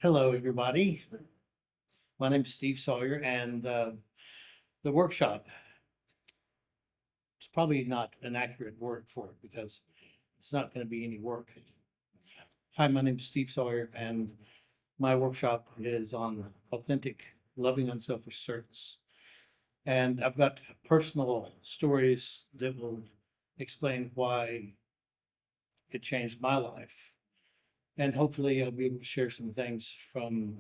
Hello, everybody. My name is Steve Sawyer, and the workshop is probably not an accurate word for it because it's not going to be any work. Hi, my name is Steve Sawyer, and my workshop is on authentic, loving, unselfish service. And I've got personal stories that will explain why it changed my life. And hopefully, I'll be able to share some things from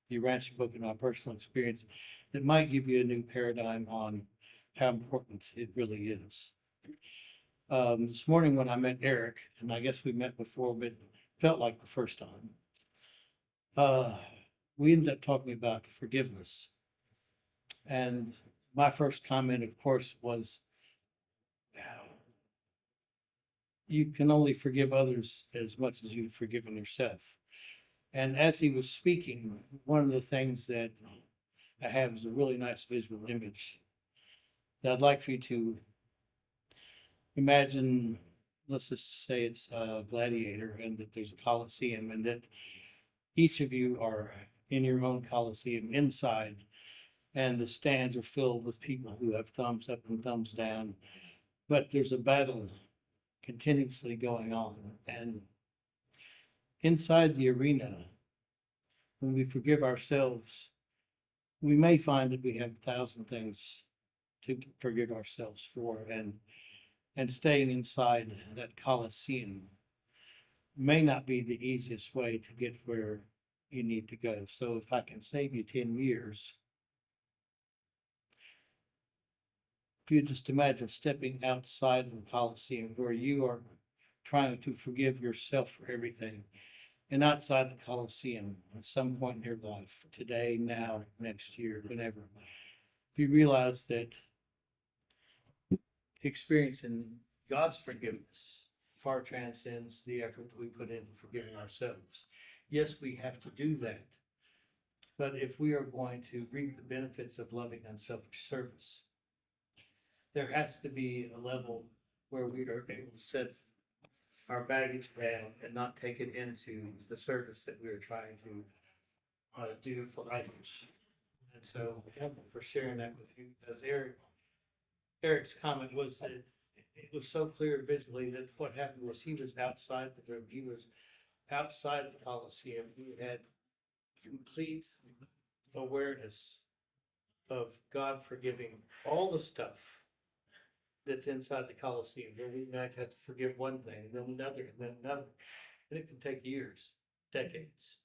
the Urantia book and my personal experience that might give you a new paradigm on how important it really is. This morning when I met Eric, and I guess we met before, but felt like the first time, uh, we ended up talking about forgiveness. And my first comment, of course, was you can only forgive others as much as you've forgiven yourself. And as he was speaking, one of the things that I have is a really nice visual image that I'd like for you to imagine. Let's just say it's a gladiator and that there's a coliseum and that each of you are in your own coliseum inside, and the stands are filled with people who have thumbs up and thumbs down, but there's a battle continuously going on. And inside the arena, when we forgive ourselves, we may find that we have 1,000 things to forgive ourselves for, and staying inside that coliseum may not be the easiest way to get where you need to go. So if I can save you 10 years, if you just imagine stepping outside of the coliseum where you are trying to forgive yourself for everything, and outside the coliseum at some point in your life, today, now, next year, whenever, if you realize that experiencing God's forgiveness far transcends the effort that we put into forgiving ourselves. Yes, we have to do that. But if we are going to reap the benefits of loving unselfish service, there has to be a level where we are able to set our baggage down and not take it into the service that we are trying to do for others. And so, thank you for sharing that with you. As Eric's comment was that it was so clear visually that what happened was he was outside the room. He was outside the Coliseum. He had complete awareness of God forgiving all the stuff that's inside the Coliseum. Where we might have to forgive one thing, and then another, and then another. And it can take years, decades.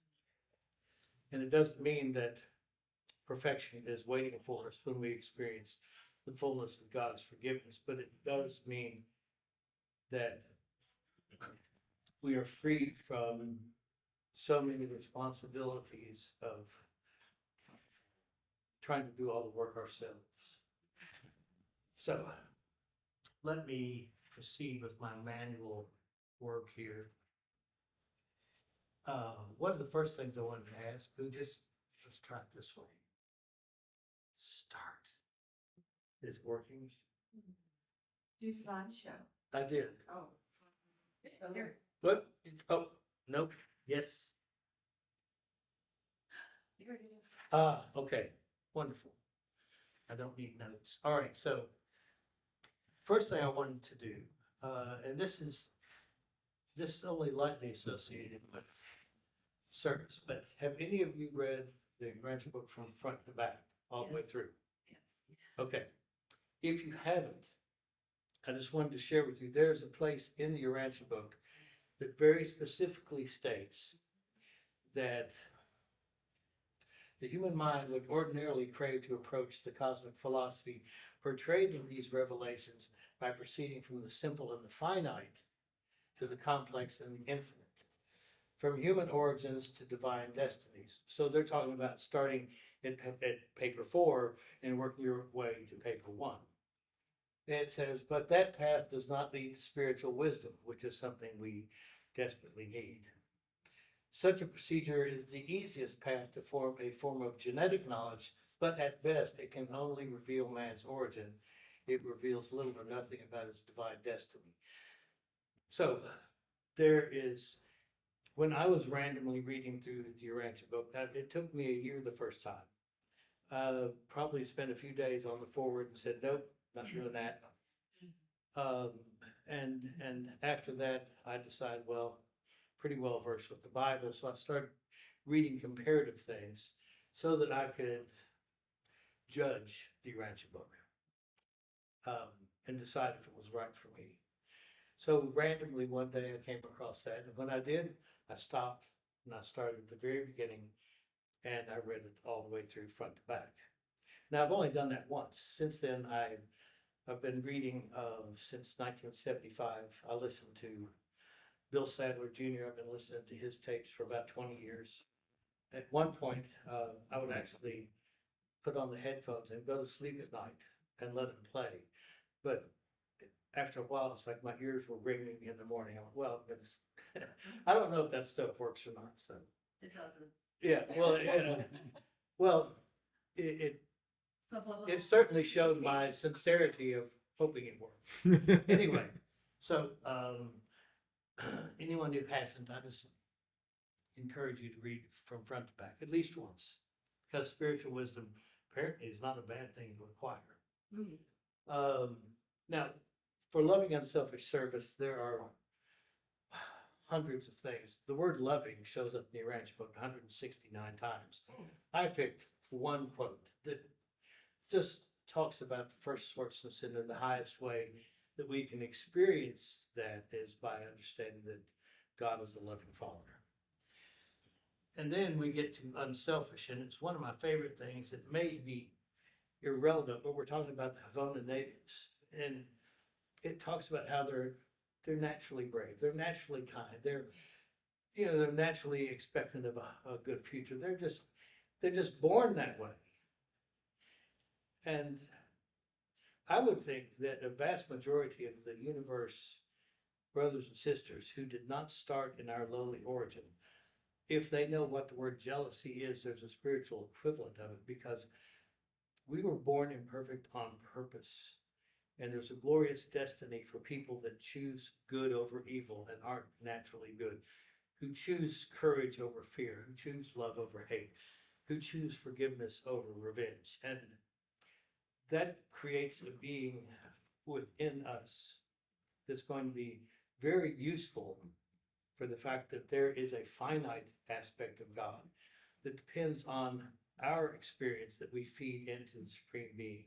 And it doesn't mean that perfection is waiting for us when we experience the fullness of God's forgiveness, but it does mean that we are freed from so many responsibilities of trying to do all the work ourselves. So let me proceed with my manual work here. One of the first things I wanted to ask, let's try it this way. Start. Is it working? Do slideshow. I did. Oh. There. What? Oh, nope. Yes. There it is. Okay. Wonderful. I don't need notes. All right. So, first thing I wanted to do, and this is only lightly associated with service, but have any of you read the Urantia book from front to back, all the way through? Yes. Okay. If you haven't, I just wanted to share with you, there's a place in the Urantia book that very specifically states that the human mind would ordinarily crave to approach the cosmic philosophy portrayed in these revelations by proceeding from the simple and the finite to the complex and the infinite, from human origins to divine destinies. So they're talking about starting at paper 4 and working your way to paper 1. It says, but that path does not lead to spiritual wisdom, which is something we desperately need. Such a procedure is the easiest path to form a form of genetic knowledge, but at best it can only reveal man's origin. It reveals little or nothing about his divine destiny. So there is when I was randomly reading through the Urantia book, it took me a year the first time. Probably spent a few days on the forward and said, nope, not doing that. Um, and after that, I decided, well, pretty well versed with the Bible, so I started reading comparative things so that I could judge the Urantia book, and decide if it was right for me. So randomly one day I came across that, and when I did, I stopped and I started at the very beginning and I read it all the way through front to back. Now I've only done that once. Since then, I've been reading since 1975. I listened to Bill Sadler Jr. I've been listening to his tapes for about 20 years. At one point, I would actually put on the headphones and go to sleep at night and let him play. But after a while, it's like my ears were ringing in the morning. I went, well, I'm gonna, I don't know if that stuff works or not. So It doesn't. yeah, well, it it certainly showed my sincerity of hoping it worked. Anyway, so anyone who hasn't, I just encourage you to read from front to back at least once, because spiritual wisdom apparently is not a bad thing to acquire. Now, for loving unselfish service, there are hundreds of things. The word loving shows up in the Urantia book 169 times. I picked one quote that just talks about the first source of sin, and the highest way that we can experience that is by understanding that God is the loving Father. And then we get to unselfish, and it's one of my favorite things that may be irrelevant, but we're talking about the Havana natives. And it talks about how they're naturally brave, they're naturally kind, they're naturally expectant of a good future. They're just born that way. And I would think that a vast majority of the universe brothers and sisters who did not start in our lowly origin, if they know what the word jealousy is, there's a spiritual equivalent of it, because we were born imperfect on purpose. And there's a glorious destiny for people that choose good over evil and aren't naturally good, who choose courage over fear, who choose love over hate, who choose forgiveness over revenge. And that creates a being within us that's going to be very useful for the fact that there is a finite aspect of God that depends on our experience that we feed into the Supreme Being,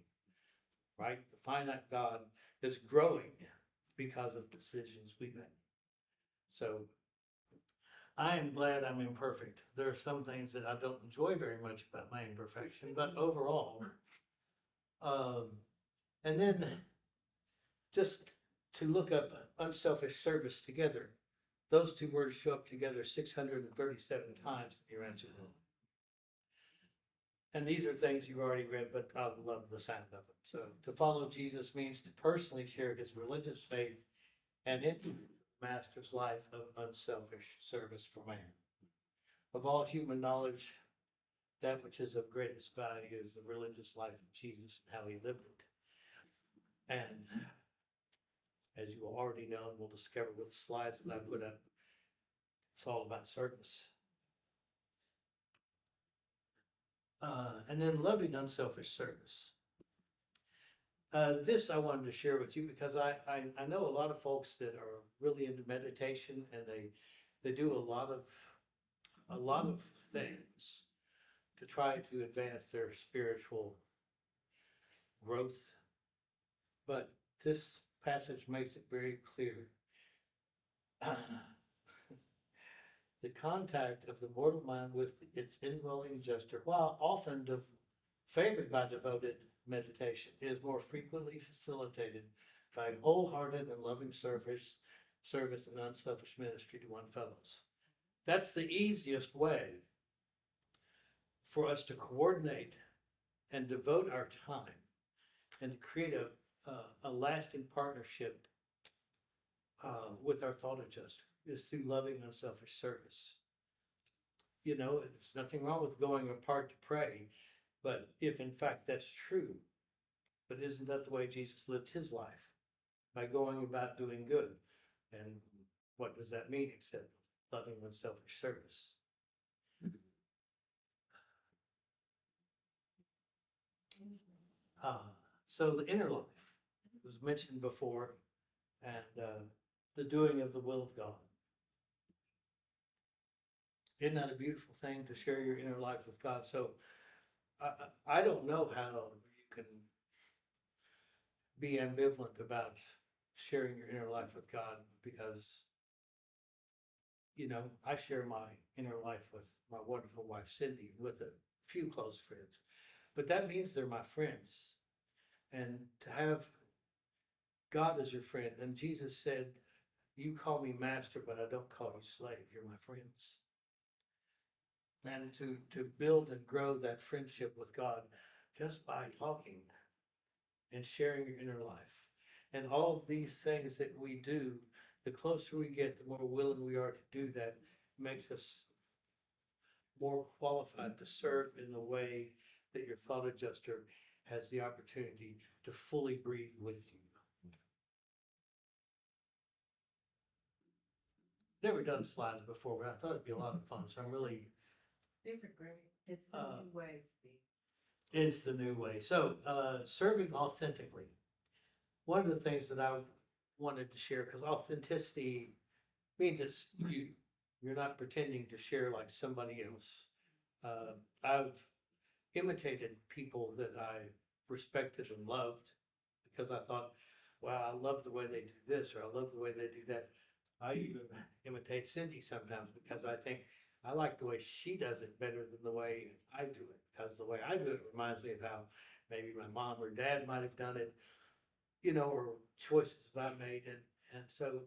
right? The finite God is growing because of decisions we make. So I am glad I'm imperfect. There are some things that I don't enjoy very much about my imperfection, but overall, and then just to look up unselfish service together, those two words show up together 637 times in your answer book. And these are things you've already read, but I love the sound of it. So to follow Jesus means to personally share his religious faith and into the master's life of unselfish service for man. Of all human knowledge, that which is of greatest value is the religious life of Jesus and how he lived it. And as you already know, and we'll discover with slides that I put up, it's all about service. And then loving unselfish service. This I wanted to share with you because I know a lot of folks that are really into meditation, and they do a lot of things to try to advance their spiritual growth. But this passage makes it very clear. The contact of the mortal mind with its indwelling gesture, while often favored by devoted meditation, is more frequently facilitated by wholehearted and loving service and unselfish ministry to one fellows. That's the easiest way for us to coordinate and devote our time and to create a lasting partnership with our thought adjuster, is through loving unselfish service. You know, there's nothing wrong with going apart to pray, but if in fact that's true, but isn't that the way Jesus lived his life? By going about doing good. And what does that mean except loving unselfish service. So the inner life was mentioned before, and the doing of the will of God. Isn't that a beautiful thing to share your inner life with God? So I don't know how you can be ambivalent about sharing your inner life with God, because, you know, I share my inner life with my wonderful wife, Cindy, with a few close friends, but that means they're my friends. And to have God as your friend, and Jesus said, you call me master, but I don't call you slave. You're my friends. And to build and grow that friendship with God just by talking and sharing your inner life. And all of these things that we do, the closer we get, the more willing we are to do that, makes us more qualified to serve in the way that your thought adjuster has the opportunity to fully breathe with you. Never done slides before, but I thought it'd be a lot of fun, so I'm really, These are great. It's the new ways, Steve. is the new way. So, serving authentically. One of the things that I wanted to share, because authenticity means you're not pretending to share like somebody else. I've imitated people that I respected and loved because I thought, wow, I love the way they do this, or I love the way they do that. I even imitate Cindy sometimes because I think I like the way she does it better than the way I do it, because the way I do it reminds me of how maybe my mom or dad might have done it, you know, or choices that I made. And so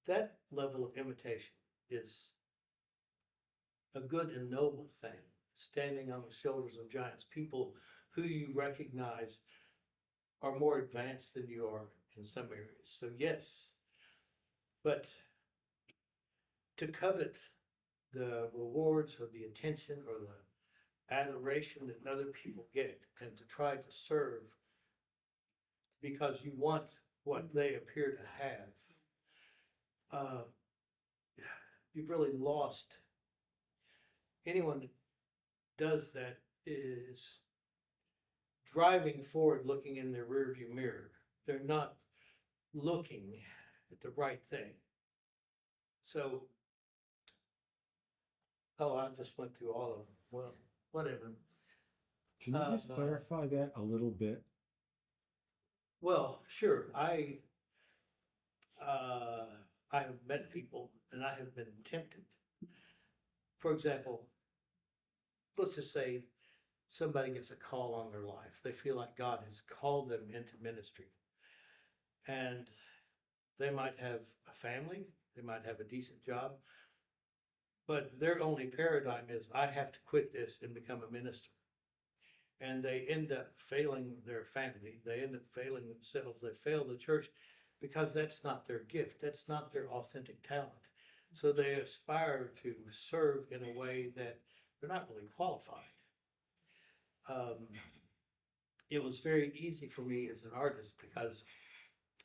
that level of imitation is a good and noble thing, standing on the shoulders of giants, people who you recognize are more advanced than you are in some areas. So yes, but to covet the rewards or the attention or the adoration that other people get, and to try to serve because you want what they appear to have, you've really lost. Anyone that does that is driving forward looking in their rearview mirror. They're not looking at the right thing. So, I just went through all of them. Well, whatever. Can you just clarify that a little bit? Well, sure. I have met people and I have been tempted. For example, let's just say somebody gets a call on their life. They feel like God has called them into ministry. And they might have a family, they might have a decent job, but their only paradigm is, I have to quit this and become a minister. And they end up failing their family, they end up failing themselves, they fail the church because that's not their gift, that's not their authentic talent. So they aspire to serve in a way that they're not really qualified. It was very easy for me as an artist because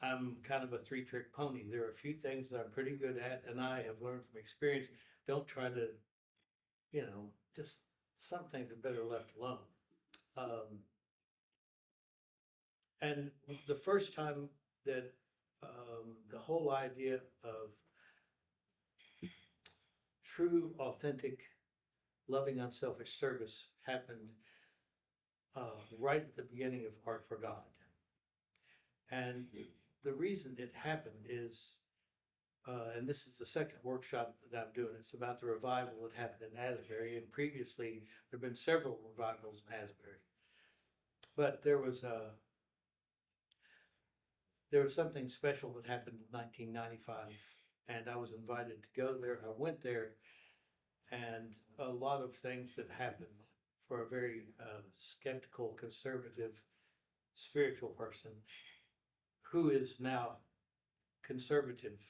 I'm kind of a three-trick pony. There are a few things that I'm pretty good at, and I have learned from experience. Don't try to, you know, just some things are better left alone. And the first time that the whole idea of true, authentic, loving, unselfish service happened right at the beginning of Art for God. And the reason it happened is, and this is the second workshop that I'm doing, it's about the revival that happened in Asbury. And previously, there have been several revivals in Asbury. But there was something special that happened in 1995, and I was invited to go there. I went there, and a lot of things that happened for a very skeptical, conservative, spiritual person who is now conservative,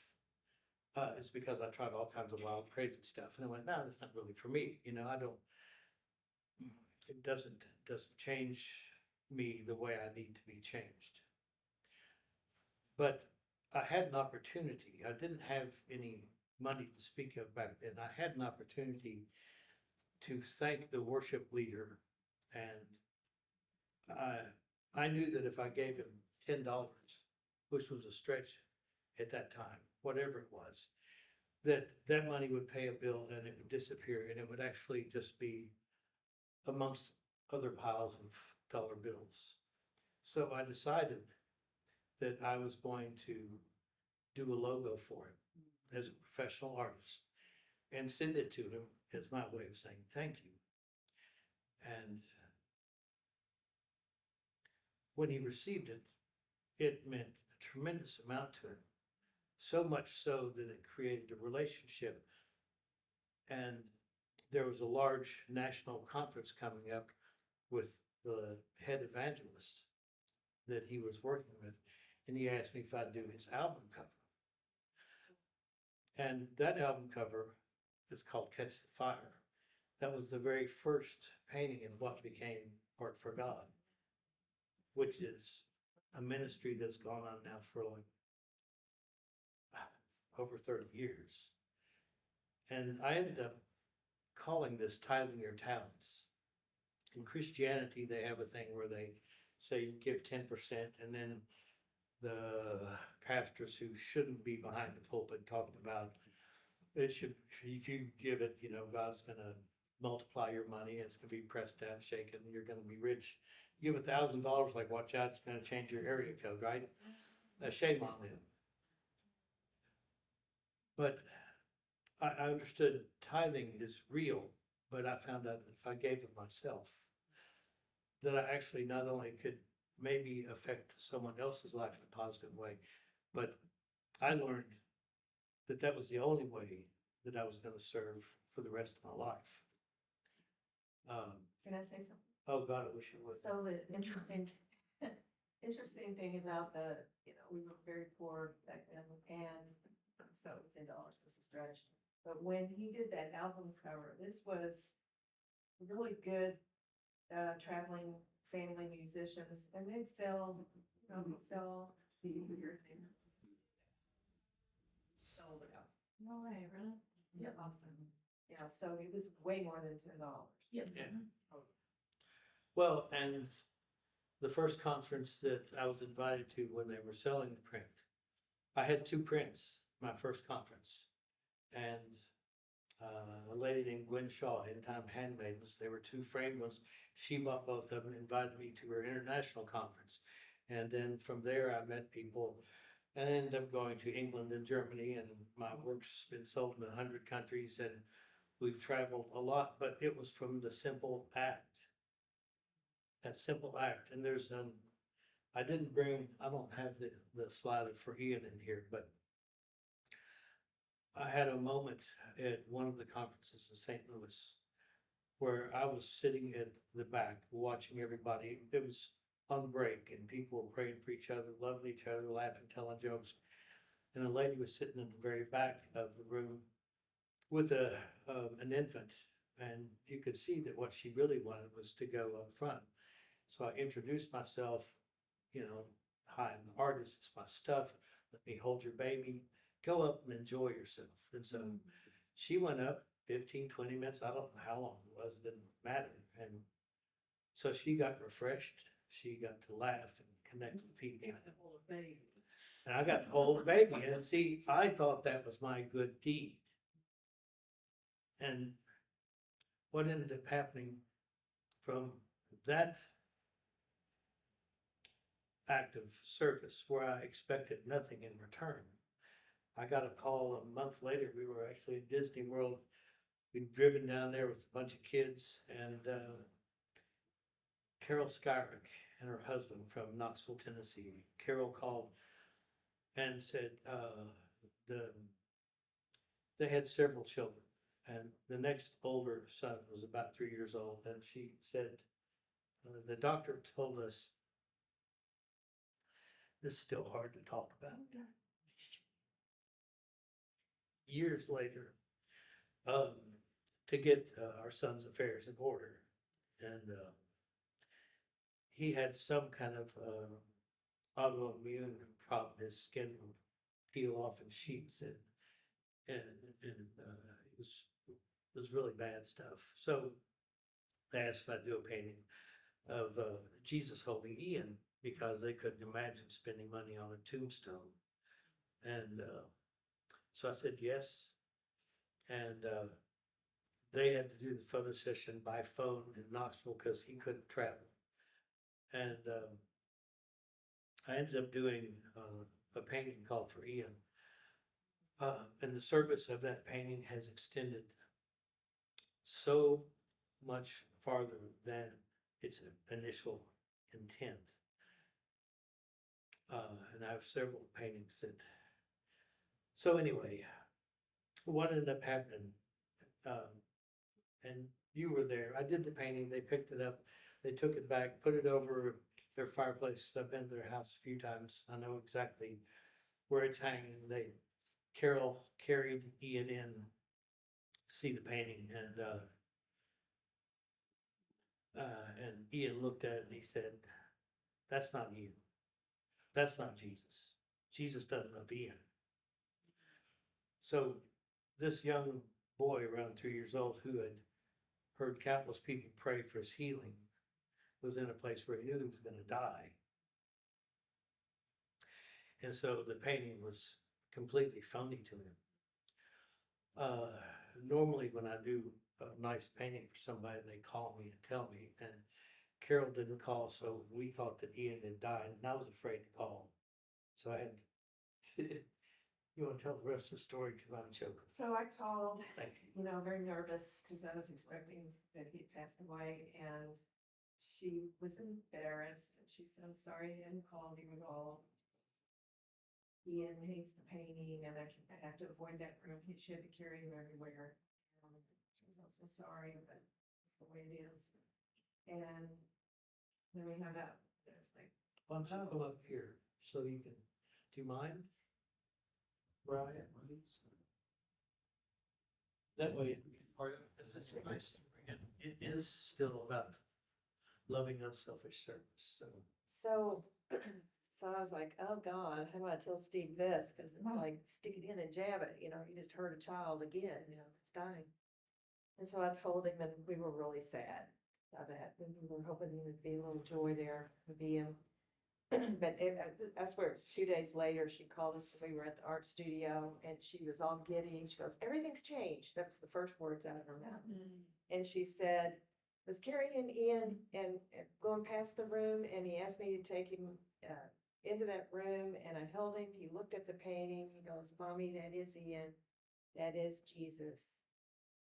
is because I tried all kinds of wild, crazy stuff. And I went, no, that's not really for me. You know, it doesn't change me the way I need to be changed. But I had an opportunity. I didn't have any money to speak of back then. I had an opportunity to thank the worship leader, and I knew that if I gave him $10, which was a stretch at that time, whatever it was, that that money would pay a bill and it would disappear, and it would actually just be amongst other piles of dollar bills. So I decided that I was going to do a logo for him as a professional artist and send it to him as my way of saying thank you. And when he received it, it meant a tremendous amount to him. So much so that it created a relationship. And there was a large national conference coming up with the head evangelist that he was working with. And he asked me if I'd do his album cover. And that album cover is called Catch the Fire. That was the very first painting in what became Art for God, which is a ministry that's gone on now for like over 30 years. And I ended up calling this tithing your talents. In Christianity, they have a thing where they say you give 10%, and then the pastors who shouldn't be behind the pulpit talking about it should, if you give it, God's gonna multiply your money, it's gonna be pressed down, shaken, you're gonna be rich. You give $1,000, like watch out, it's gonna change your area code, right? Shame on them. But I understood tithing is real, but I found out that if I gave it myself, that I actually not only could maybe affect someone else's life in a positive way, but I learned that that was the only way that I was going to serve for the rest of my life. Can I say something? Oh God, I wish you would. So the interesting thing about we were very poor back then, and so $10 was a stretch. But when he did that album cover, this was really good traveling family musicians, and they'd sell, see your name. Sold it out. No way, really? Yeah, awesome. Yeah, so it was way more than $10. Yep. Yeah. Well, and the first conference that I was invited to when they were selling the print, I had 2 prints, my first conference. And a lady named Gwen Shaw, End Time Handmaidens, they were 2 framed ones. She bought both of them and invited me to her international conference. And then from there, I met people and ended up going to England and Germany, and my work's been sold in 100 countries, and we've traveled a lot, but it was from the simple act. That simple act. And there's I don't have the slide for Ian in here, but I had a moment at one of the conferences in St. Louis where I was sitting at the back watching everybody. It was on break, and people were praying for each other, loving each other, laughing, telling jokes. And a lady was sitting in the very back of the room with an infant, and you could see that what she really wanted was to go up front. So I introduced myself, hi, I'm the artist, it's my stuff, let me hold your baby, go up and enjoy yourself. And so she went up 15, 20 minutes, I don't know how long it was, it didn't matter. And so she got refreshed, she got to laugh and connect with people. And I got to hold the baby, and see, I thought that was my good deed. And what ended up happening from that act of service, where I expected nothing in return, I got a call a month later. We were actually at Disney World. We'd driven down there with a bunch of kids, and Carol Skyrick and her husband from Knoxville, Tennessee. Carol called and said they had several children, and the next older son was about 3 years old, and she said, the doctor told us, this is still hard to talk about. Years later, to get our son's affairs in order, and he had some kind of autoimmune problem. His skin would peel off in sheets, and it was really bad stuff. So they asked if I'd do a painting of Jesus holding Ian because they couldn't imagine spending money on a tombstone. And so I said yes. And they had to do the photo session by phone in Knoxville because he couldn't travel. And I ended up doing a painting called for Ian. And the service of that painting has extended so much farther than its initial intent. And I have several paintings that. So anyway, what ended up happening, and you were there, I did the painting, they picked it up, they took it back, put it over their fireplace. I've been to their house a few times, I know exactly where it's hanging. Carol carried Ian in to see the painting, and Ian looked at it and he said, "That's not Ian. That's not Jesus. Jesus doesn't love Ian." So this young boy, around 2 years old, who had heard countless people pray for his healing, was in a place where he knew he was going to die. And so the painting was completely phony to him. Normally when I do a nice painting for somebody, they call me and tell me, and Carol didn't call, so we thought that Ian had died, and I was afraid to call. So I had, you want to tell the rest of the story, because I'm joking. So I called, Thank you. very nervous because I was expecting that he had passed away, and she was embarrassed. And she said, "I'm sorry I hadn't called you at all. Ian hates the painting, and I have to avoid that room. She had to carry him everywhere." She was also sorry, but it's the way it is. And then we hung up. It was like, Why don't you come up here so you can, do you mind? Brian, please. That way, part of this is nice. It is still about loving unselfish service, so. so, so I was like, oh God, how do I tell Steve this? Cause it's like, stick it in and jab it, you just hurt a child again, it's dying. And so I told him, and we were really sad about that. We were hoping there would be a little joy there with him. But I swear it was 2 days later, she called us, we were at the art studio, and she was all giddy. She goes, "Everything's changed." That was the first words out of her mouth. And she said, "Was carrying Ian and going past the room, and he asked me to take him into that room, and I held him. He looked at the painting. He goes, 'Mommy, that is Ian. That is Jesus.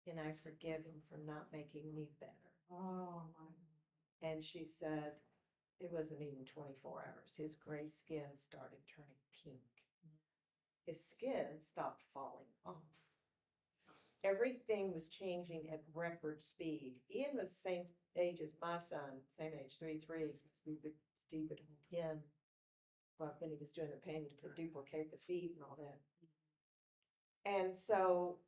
And I forgive him for not making me better.'" Oh, my. And she said, it wasn't even 24 hours. His gray skin started turning pink. His skin stopped falling off. Everything was changing at record speed. Ian was the same age as my son, same age, 3'3", because Steve would hold him when he was doing the painting to duplicate the feet and all that. And so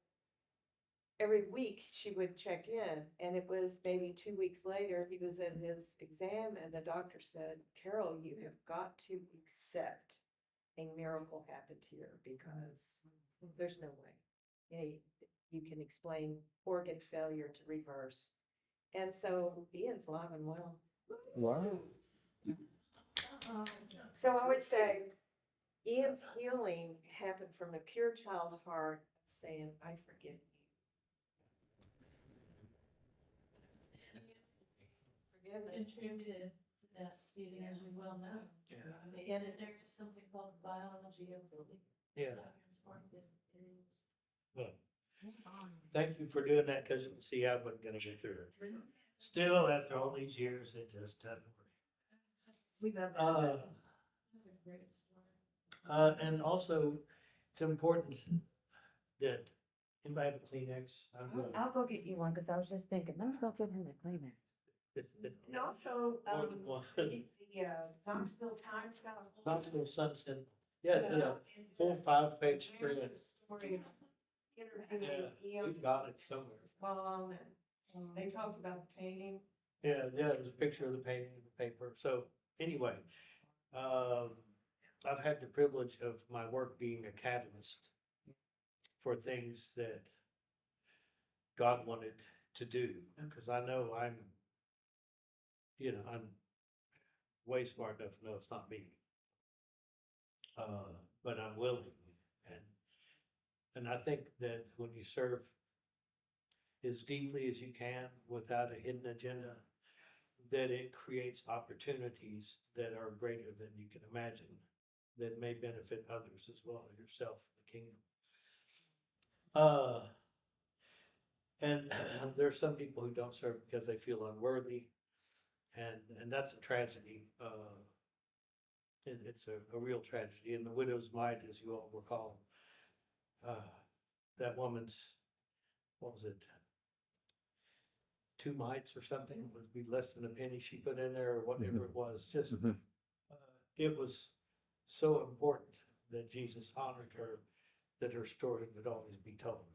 every week she would check in, and it was maybe 2 weeks later, he was in his exam, and the doctor said, "Carol, you have got to accept a miracle happened here, because there's no way you can explain organ failure to reverse." And so Ian's alive and well. Wow. So I always say, Ian's healing happened from a pure child heart saying, "I forgive you." Contributed to that, Stevie, as you well know. Yeah. And there is something called biology of belief. Yeah. It's important that it is. Well, thank you for doing that, because you can see I wasn't gonna get through it. Still, after all these years, it just doesn't work. We've done Uh, That's a great story. And also, it's important that, anybody have a Kleenex? I'm good. I'll go get you one, cause I was just thinking, let me go get him a Kleenex. And also, More than one. the Knoxville Times got a whole. Knoxville Sunset, yeah, did a full 5-page spread. Massive story of interviewing Yeah, Ian, we've got it somewhere. his mom, and they talked about the painting. Yeah, there's a picture of the painting in the paper. So anyway, I've had the privilege of my work being a catalyst for things that God wanted to do. Because I know I'm way smart enough to know it's not me. But I'm willing. And I think that when you serve as deeply as you can without a hidden agenda, that it creates opportunities that are greater than you can imagine, that may benefit others as well as yourself, the kingdom. And there's some people who don't serve because they feel unworthy, and that's a tragedy. It's a real tragedy. And the widow's mite, as you all recall, that woman's, what was it, 2 mites or something, would be less than a penny she put in there, or whatever it was. Just it was so important that Jesus honored her, that her story would always be told.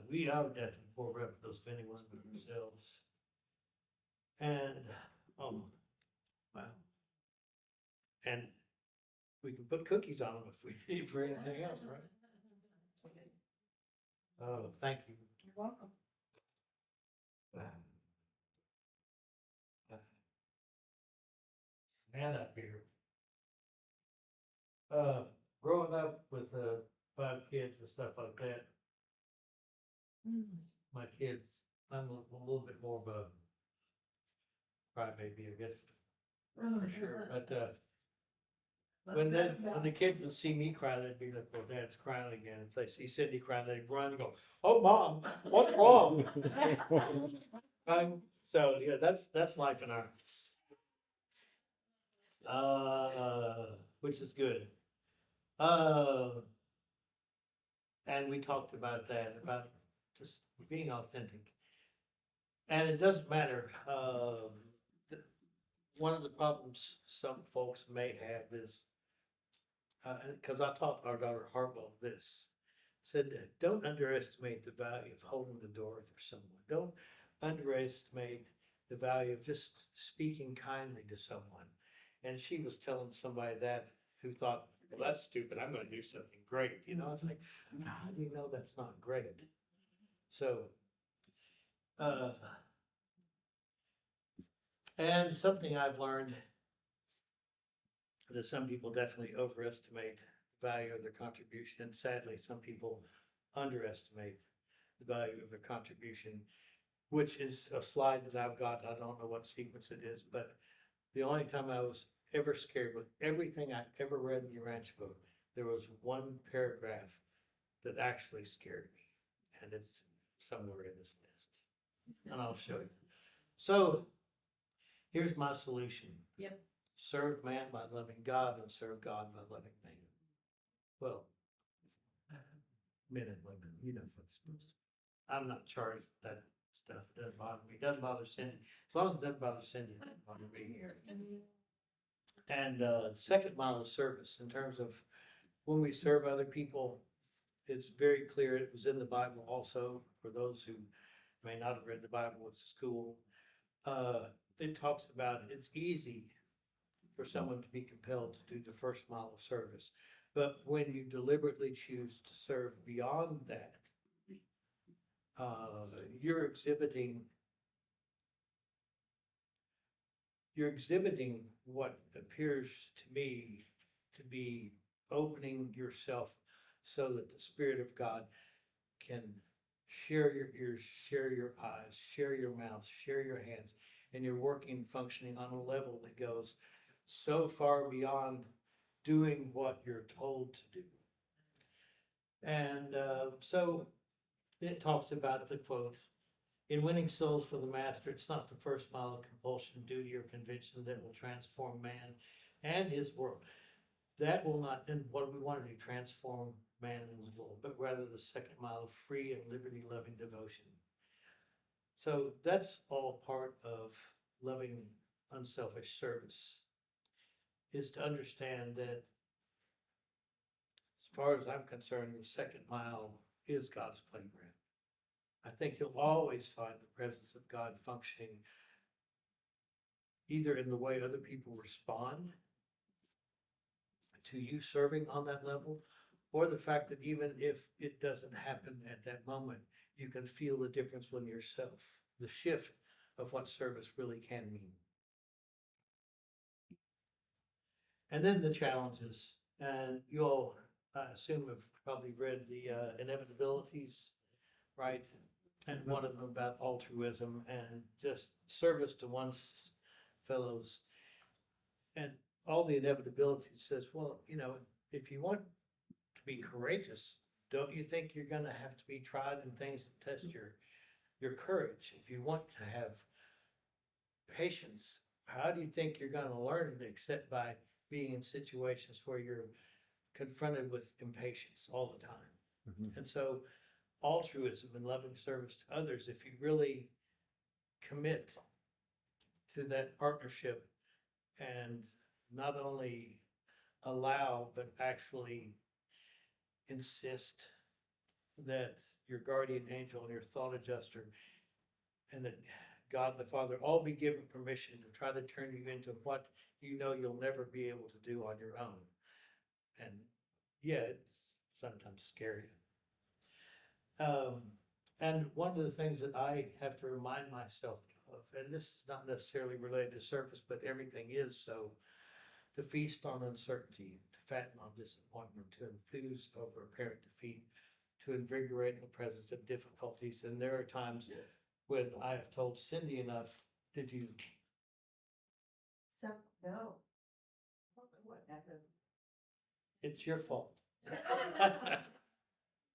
We are definitely pour up those penny ones with ourselves. And, wow. And we can put cookies on them if we need for anything else, right? Oh, thank you. You're welcome. Man up here. Growing up with 5 kids and stuff like that, my kids, I'm a little bit more of a crybaby, I guess, for sure. But when the kids would see me cry, they'd be like, "Well, Dad's crying again." If they see Cindy crying, they'd run and go, "Oh, Mom, what's wrong?" So yeah, that's life in our, which is good. And we talked about that, about just being authentic. And it doesn't matter. One of the problems some folks may have is, because I taught our daughter Hartwell this, said, don't underestimate the value of holding the door for someone. Don't underestimate the value of just speaking kindly to someone. And she was telling somebody that who thought, well, that's stupid. I'm going to do something great. It's like, how do you know that's not great? So, and something I've learned that some people definitely overestimate the value of their contribution, and sadly, some people underestimate the value of their contribution, which is a slide that I've got. I don't know what sequence it is, but the only time I was ever scared with everything I ever read in the Urantia book, there was one paragraph that actually scared me, and it's somewhere in this list, and I'll show you. So here's my solution. Yep. Serve man by loving God, and serve God by loving man. Well, men and women, what it's supposed to. I'm not charged with that stuff. It doesn't bother me. It doesn't bother Cindy. As long as it doesn't bother Cindy, it doesn't bother me here. And second mile of service, in terms of when we serve other people, it's very clear. It was in the Bible also, for those who may not have read the Bible at school. It talks about it's easy for someone to be compelled to do the first mile of service. But when you deliberately choose to serve beyond that, you're exhibiting what appears to me to be opening yourself so that the Spirit of God can share your ears, share your eyes, share your mouth, share your hands, and you're working, functioning on a level that goes so far beyond doing what you're told to do. And so it talks about the quote, in winning souls for the master, it's not the first mile of compulsion, duty, or convention that will transform man and his world. That will not, and what we want to do, transform man and his world, but rather the second mile of free and liberty-loving devotion. So that's all part of loving unselfish service, is to understand that as far as I'm concerned, the second mile is God's playground. I think you'll always find the presence of God functioning either in the way other people respond to you serving on that level, or the fact that even if it doesn't happen at that moment, you can feel the difference within yourself, the shift of what service really can mean. And then the challenges, and you all, I assume, have probably read the inevitabilities, right? And one of them about altruism and just service to one's fellows. And all the inevitability says, well, you know, if you want to be courageous, don't you think you're gonna have to be tried in things that test your courage? If you want to have patience, how do you think you're gonna learn to accept by being in situations where you're confronted with impatience all the time? Mhm. And so altruism and loving service to others, if you really commit to that partnership and not only allow, but actually insist that your guardian angel and your thought adjuster and that God the Father all be given permission to try to turn you into what you know you'll never be able to do on your own. And yeah, it's sometimes scary. And one of the things that I have to remind myself of, and this is not necessarily related to service, but everything is so, to feast on uncertainty, to fatten on disappointment, to enthuse over apparent defeat, to invigorate in the presence of difficulties. And there are times when I have told Cindy enough, did you, So, no. I don't know what happened. it's your fault.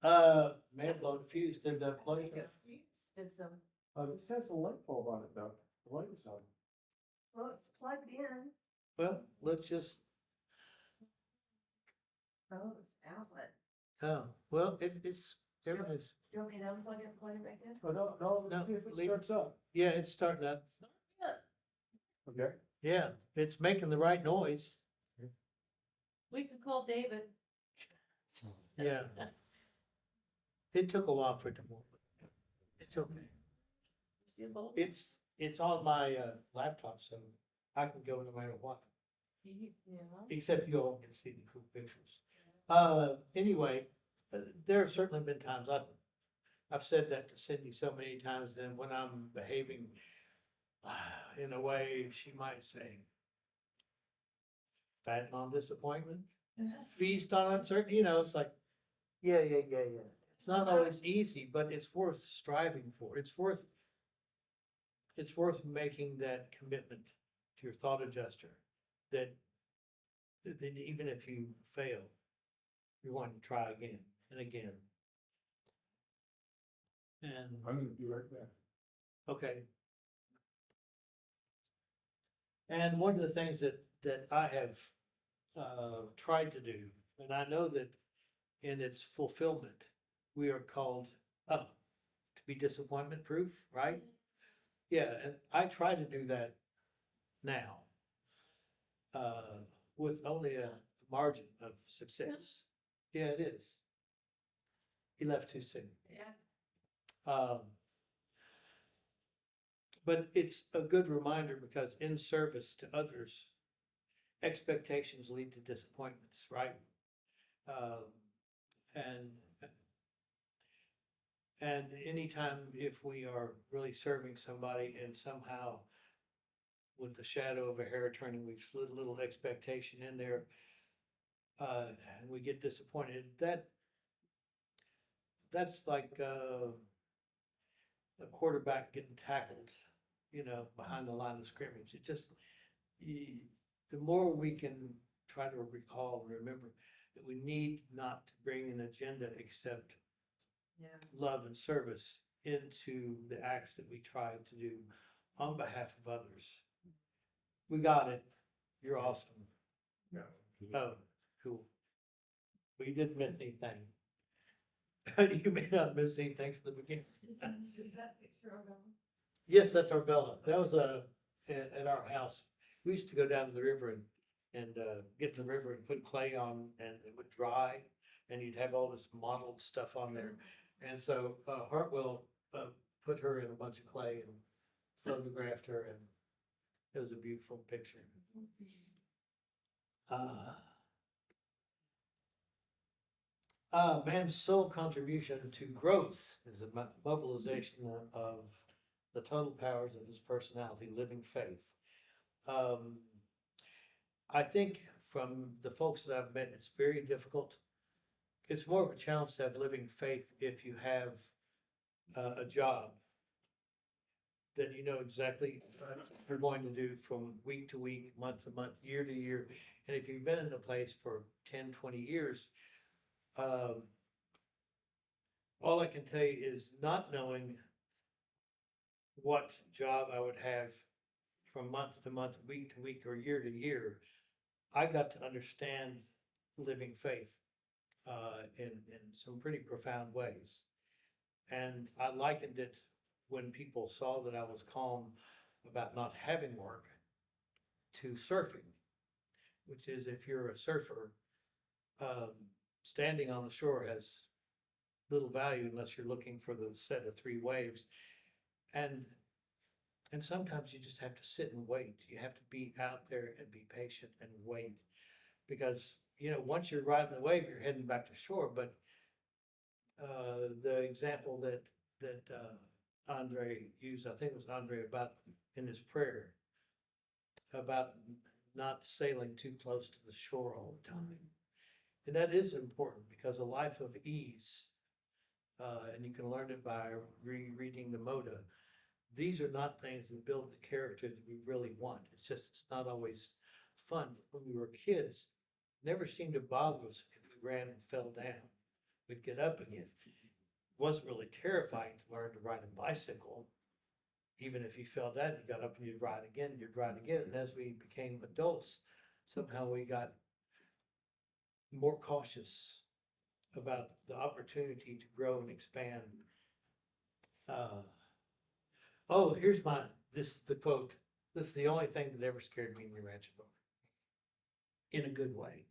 May have blown the fuse, did that plug it? Did some, It says a light bulb on it though. The light is on. well, it's plugged in. Well, let's just, Oh, it's outlet. oh, well, it's, everything's, Do you want me to unplug it and plug it back in? Oh, no, No, let's see if it leave it. starts up. yeah, it's starting up. Okay. Yeah, it's making the right noise. We could call David. Yeah. It took a while for it to move. It's okay. See a bulb? It's on my laptop, so I can go no matter what, Yeah. except you all can see the cool pictures. Anyway, there have certainly been times I've said that to Cindy so many times, then when I'm behaving in a way, she might say, fatten on disappointment, feast on uncertainty, you know, it's like, yeah. It's not always easy, but it's worth striving for. It's worth making that commitment to your thought adjuster that even if you fail, you want to try again and again. And, I'm gonna be right back. okay. And one of the things that I have tried to do, and I know that in its fulfillment, we are called up to be disappointment proof, right? Yeah, and I try to do that now with only a margin of success. Yeah, it is. He left too soon. Yeah. But it's a good reminder because in service to others, expectations lead to disappointments, right? And anytime if we are really serving somebody and somehow with the shadow of a hair turning, we've slid a little expectation in there, and we get disappointed, that's like a quarterback getting tackled, you know, behind the line of scrimmage. It just, the more we can try to recall and remember that we need not to bring an agenda except Yeah. love and service into the acts that we try to do on behalf of others. We got it. You're awesome. Yeah. Oh, cool. We didn't miss anything. You may not miss anything from the beginning. Is that picture of them? Yes, that's our Bella. That was at our house. We used to go down to the river and get to the river and put clay on, and it would dry, and you'd have all this mottled stuff on there. And so Hartwell put her in a bunch of clay and photographed her, and it was a beautiful picture. Man's sole contribution to growth is a mobilization of the total powers of his personality, living faith. Um, I think from the folks that I've met, it's very difficult. It's more of a challenge to have living faith if you have a job that you know exactly what you're going to do from week to week, month to month, year to year. And if you've been in a place for 10, 20 years, um, all I can tell you is not knowing what job I would have from month to month, week to week, or year to year, I got to understand living faith in some pretty profound ways. And I likened it when people saw that I was calm about not having work to surfing, which is if you're a surfer, um, standing on the shore has little value unless you're looking for the set of three waves. And and sometimes you just have to sit and wait. You have to be out there and be patient and wait. Because, you know, once you're riding the wave, you're heading back to shore. But the example that Andre used, I think it was Andre, about in his prayer, about not sailing too close to the shore all the time. And that is important because a life of ease, and you can learn it by rereading the Moda. These are not things that build the character that we really want. It's just, it's not always fun. When we were kids, it never seemed to bother us if we ran and fell down. We'd get up again. It wasn't really terrifying to learn to ride a bicycle. Even if you fell down, you got up and you'd ride again, you'd ride again. And as we became adults, somehow we got more cautious about the opportunity to grow and expand. Oh, here's the quote. This is the only thing that ever scared me in the Urantia book. In a good way.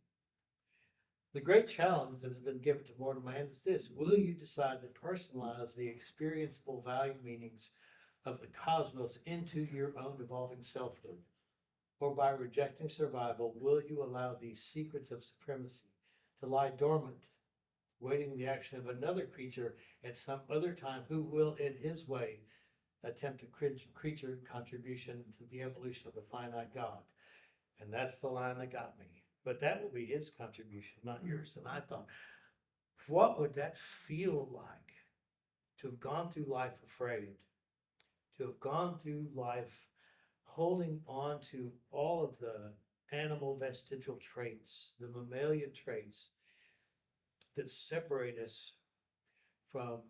The great challenge that has been given to mortal man is this: will you decide to personalize the experienceable value meanings of the cosmos into your own evolving selfhood? Or by rejecting survival, will you allow these secrets of supremacy to lie dormant, waiting the action of another creature at some other time who will, in his way, attempt a creature contribution to the evolution of the finite God? And that's the line that got me. But that will be his contribution, not yours. And I thought, what would that feel like to have gone through life afraid, to have gone through life holding on to all of the animal vestigial traits, the mammalian traits that separate us from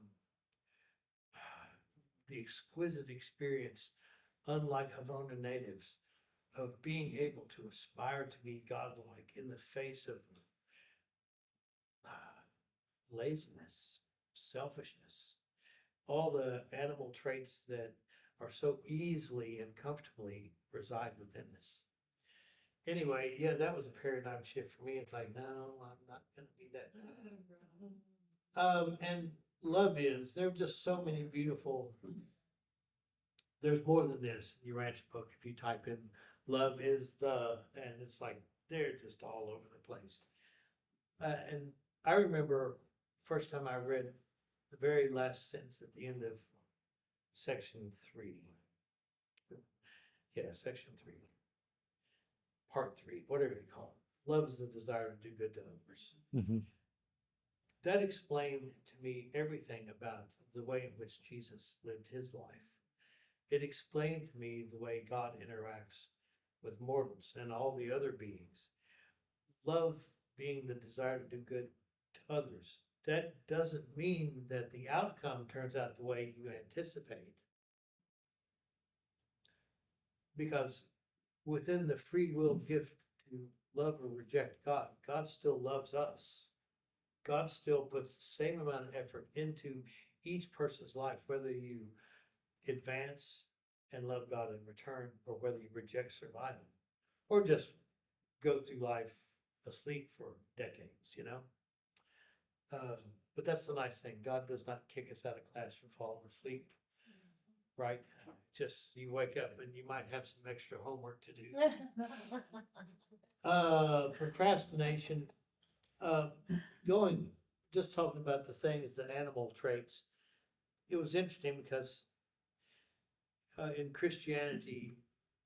the exquisite experience, unlike Havana natives, of being able to aspire to be godlike in the face of laziness, selfishness, all the animal traits that are so easily and comfortably reside within us. Anyway, yeah, that was a paradigm shift for me. It's like, no, I'm not going to be that. And love is, there are just so many beautiful, there's more than this in your Urantia book. If you type in love is and it's like, they're just all over the place. And I remember first time I read the very last sentence at the end of section 3. Yeah, section 3. Part 3, whatever you call it. Love is the desire to do good to others. Mm-hmm. That explained to me everything about the way in which Jesus lived his life. It explained to me the way God interacts with mortals and all the other beings. Love being the desire to do good to others. That doesn't mean that the outcome turns out the way you anticipate. Because within the free will gift to love or reject God, God still loves us. God still puts the same amount of effort into each person's life, whether you advance and love God in return, or whether you reject survival, or just go through life asleep for decades, you know? But that's the nice thing. God does not kick us out of class for falling asleep, right? Just you wake up and you might have some extra homework to do. Procrastination, going just talking about the things, the animal traits, it was interesting because in Christianity,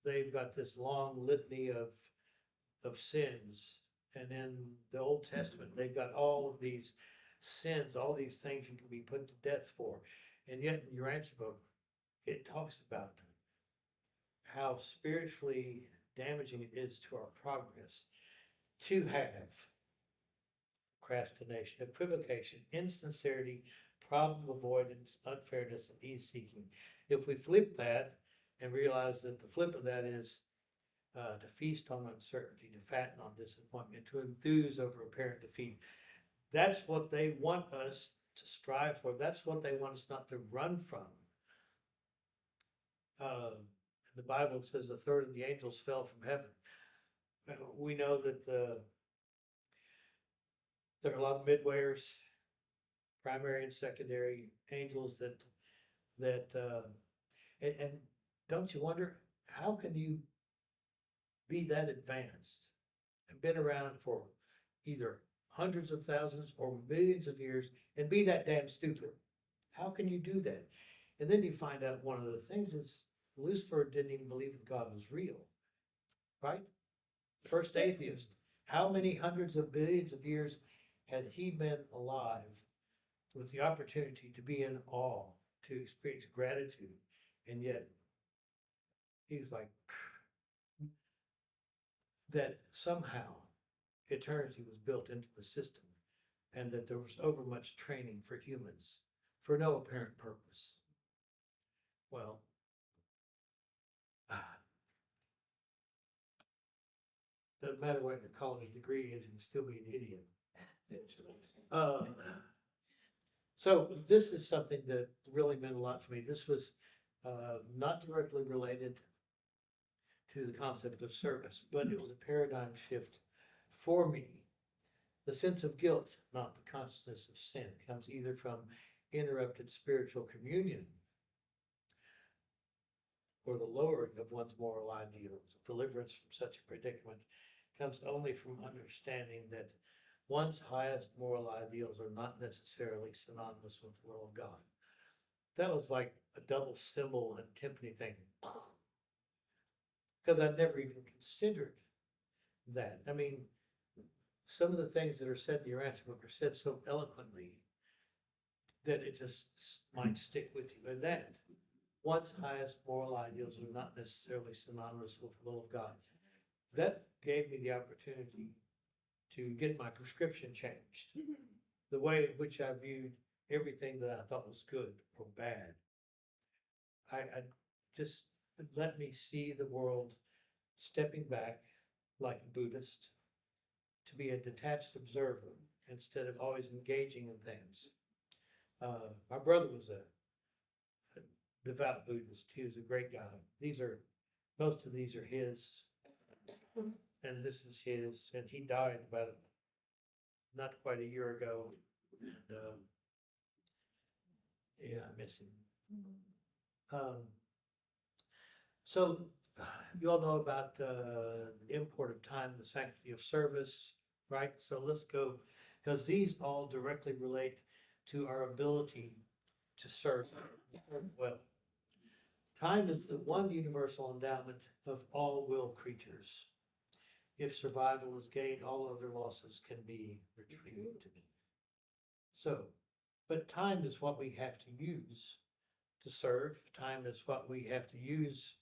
they've got this long litany of sins. And in the Old Testament, they've got all of these sins, all these things you can be put to death for. And yet in Urantia book, it talks about how spiritually damaging it is to our progress to have procrastination, equivocation, insincerity, problem avoidance, unfairness, and ease seeking. If we flip that and realize that the flip of that is to feast on uncertainty, to fatten on disappointment, to enthuse over apparent defeat, that's what they want us to strive for. That's what they want us not to run from. The Bible says a third of the angels fell from heaven. We know that there are a lot of midwayers, primary and secondary angels and don't you wonder, how can you be that advanced and been around for either hundreds of thousands or millions of years and be that damn stupid? How can you do that? And then you find out one of the things is Lucifer didn't even believe that God was real, right? First atheist. How many hundreds of billions of years had he been alive with the opportunity to be in awe, to experience gratitude? And yet he was like, that somehow eternity was built into the system and that there was overmuch training for humans for no apparent purpose. Well, doesn't matter what your college degree is, you can still be an idiot. So this is something that really meant a lot to me. This was not directly related to the concept of service, but it was a paradigm shift for me. The sense of guilt, not the consciousness of sin, comes either from interrupted spiritual communion or the lowering of one's moral ideals. Deliverance from such a predicament comes only from understanding that one's highest moral ideals are not necessarily synonymous with the will of God. That was like a double symbol and timpani thing. Because I'd never even considered that. I mean, some of the things that are said in your answer book are said so eloquently that it just might stick with you. And that one's highest moral ideals are not necessarily synonymous with the will of God. That gave me the opportunity to get my prescription changed. The way in which I viewed everything that I thought was good or bad. I just let me see the world stepping back like a Buddhist, to be a detached observer instead of always engaging in things. My brother was a devout Buddhist. He was a great guy. Most of these are his, and this is his, and he died about not quite a year ago. And, yeah, I miss him. So you all know about the import of time, the sanctity of service, right? So let's go, because these all directly relate to our ability to serve well. Time is the one universal endowment of all will creatures. If survival is gained, all other losses can be retrieved. So, but time is what we have to use to serve. Time is what we have to use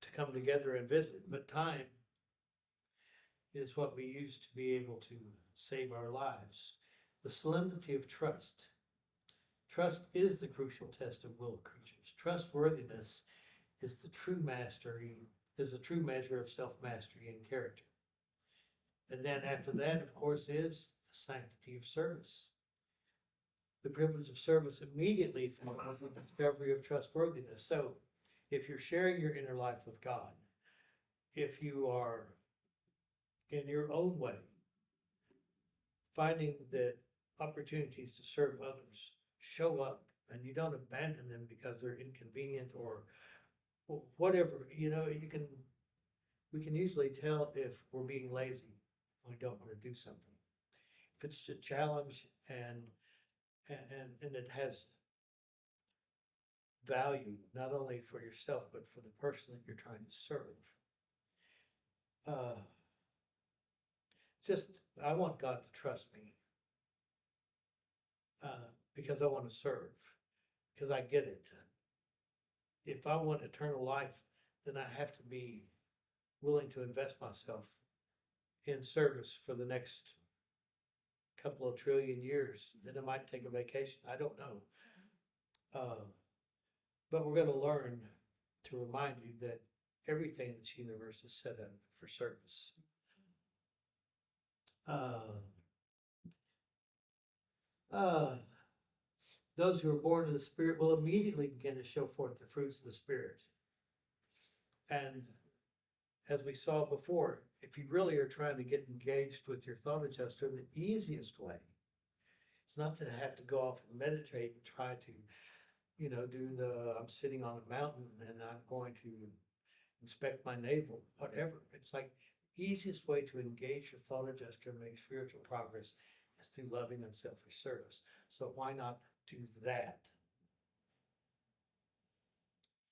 to come together and visit. But time is what we use to be able to save our lives. The solemnity of trust. Trust is the crucial test of will creatures. Trustworthiness is the true measure of self-mastery and character. And then after that, of course, is the sanctity of service. The privilege of service immediately follows the discovery of trustworthiness. So if you're sharing your inner life with God, if you are in your own way finding that opportunities to serve others show up and you don't abandon them because they're inconvenient or whatever, we can usually tell if we're being lazy when we don't want to do something. if it's a challenge and it has value, not only for yourself, but for the person that you're trying to serve. Just, I want God to trust me. Because I want to serve, because I get it. If I want eternal life, then I have to be willing to invest myself in service for the next couple of trillion years. Then I might take a vacation. I don't know. But we're going to learn to remind you that everything in this universe is set up for service. Those who are born of the Spirit will immediately begin to show forth the fruits of the Spirit. And as we saw before, if you really are trying to get engaged with your thought adjuster, the easiest way is not to have to go off and meditate and try to, do I'm sitting on a mountain and I'm going to inspect my navel, whatever. It's like the easiest way to engage your thought adjuster and make spiritual progress is through loving unselfish service. So why not do that?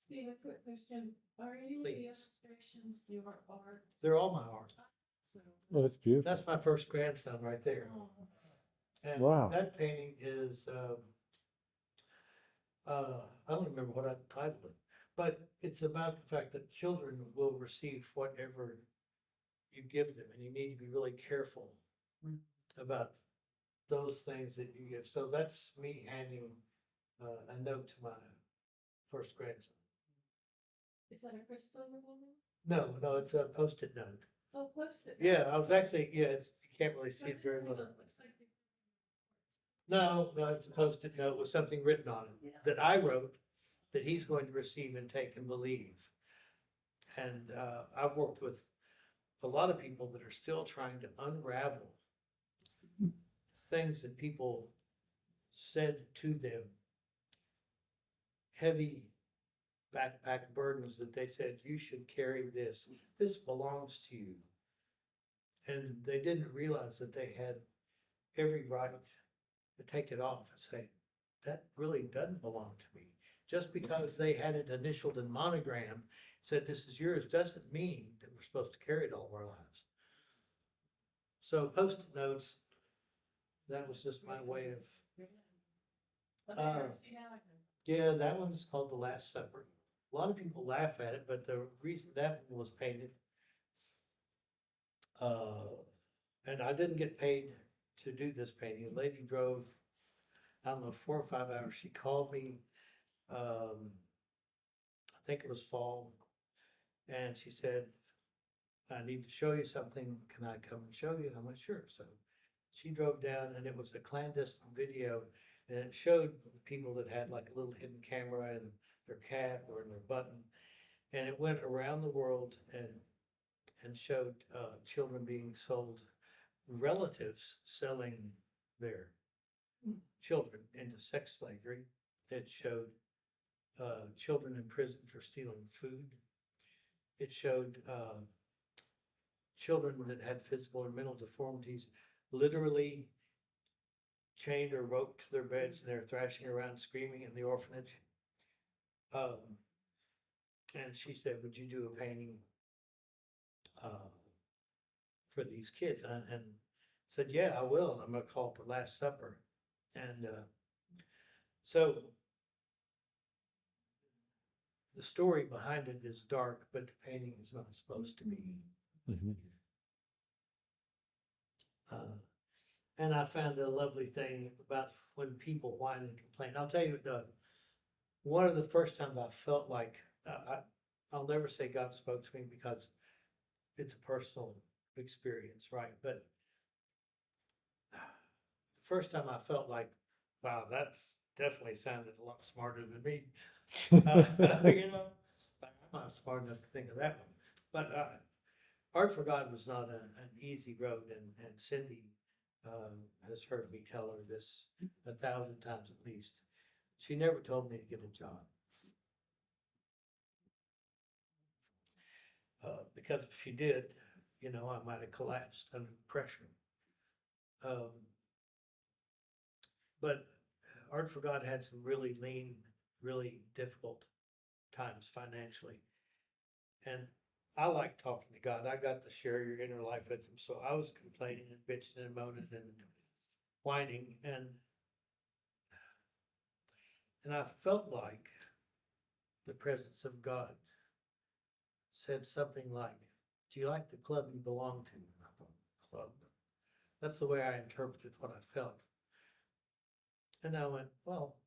Steve, a quick question. Are any of the Please. illustrations your art? They're all my art. So, Oh, that's beautiful. That's my first grandson right there. oh, And Wow. that painting is, I don't remember what I titled it, but it's about the fact that children will receive whatever you give them, and you need to be really careful about those things that you give. So that's me handing a note to my first grandson. is that a crystal revolver? No, it's a Post-it note. Oh, Post-it. Yeah, I was actually, you can't really see it very well. Looks like they- No, it's a Post-it note with something written on it Yeah. that I wrote that he's going to receive and take and believe. And I've worked with a lot of people that are still trying to unravel things that people said to them, heavy backpack burdens that they said, you should carry this. This belongs to you. And they didn't realize that they had every right to take it off and say, that really doesn't belong to me. Just because they had it initialed and monogrammed, said this is yours, doesn't mean that we're supposed to carry it all of our lives. So Post-it notes, that was just my way of, But I've never seen that one. yeah, that one's called The Last Supper. A lot of people laugh at it, but the reason that one was painted, and I didn't get paid to do this painting. A lady drove, I don't know, 4 or 5 hours. She called me, I think it was fall, and she said, I need to show you something. Can I come and show you? And I'm like, sure. So she drove down, and it was a clandestine video, and it showed people that had like a little hidden camera in their cap or in their button, and it went around the world and showed children being sold, relatives selling their children into sex slavery. It showed children in prison for stealing food. It showed children that had physical or mental deformities literally chained or roped to their beds, and they're thrashing around screaming in the orphanage. And she said, would you do a painting for these kids? And said, yeah, I will. I'm gonna call it The Last Supper. And so the story behind it is dark, but the painting is not supposed to be. Mhm. And I found a lovely thing about when people whine and complain. I'll tell you, one of the first times I felt like, I'll never say God spoke to me because it's a personal experience, right? But the first time I felt like, wow, that's definitely sounded a lot smarter than me. I'm not smart enough to think of that one. But Art for God was not an easy road, and Cindy has heard me tell her this 1,000 times at least. She never told me to get a job. Because if she did, I might have collapsed under pressure. But Art for God had some really lean, really difficult times financially. And I like talking to God. I got to share your inner life with him. So I was complaining and bitching and moaning and whining, and I felt like the presence of God said something like, "Do you like the club you belong to?" And I thought, "Club?" That's the way I interpreted what I felt. And I went, "Well,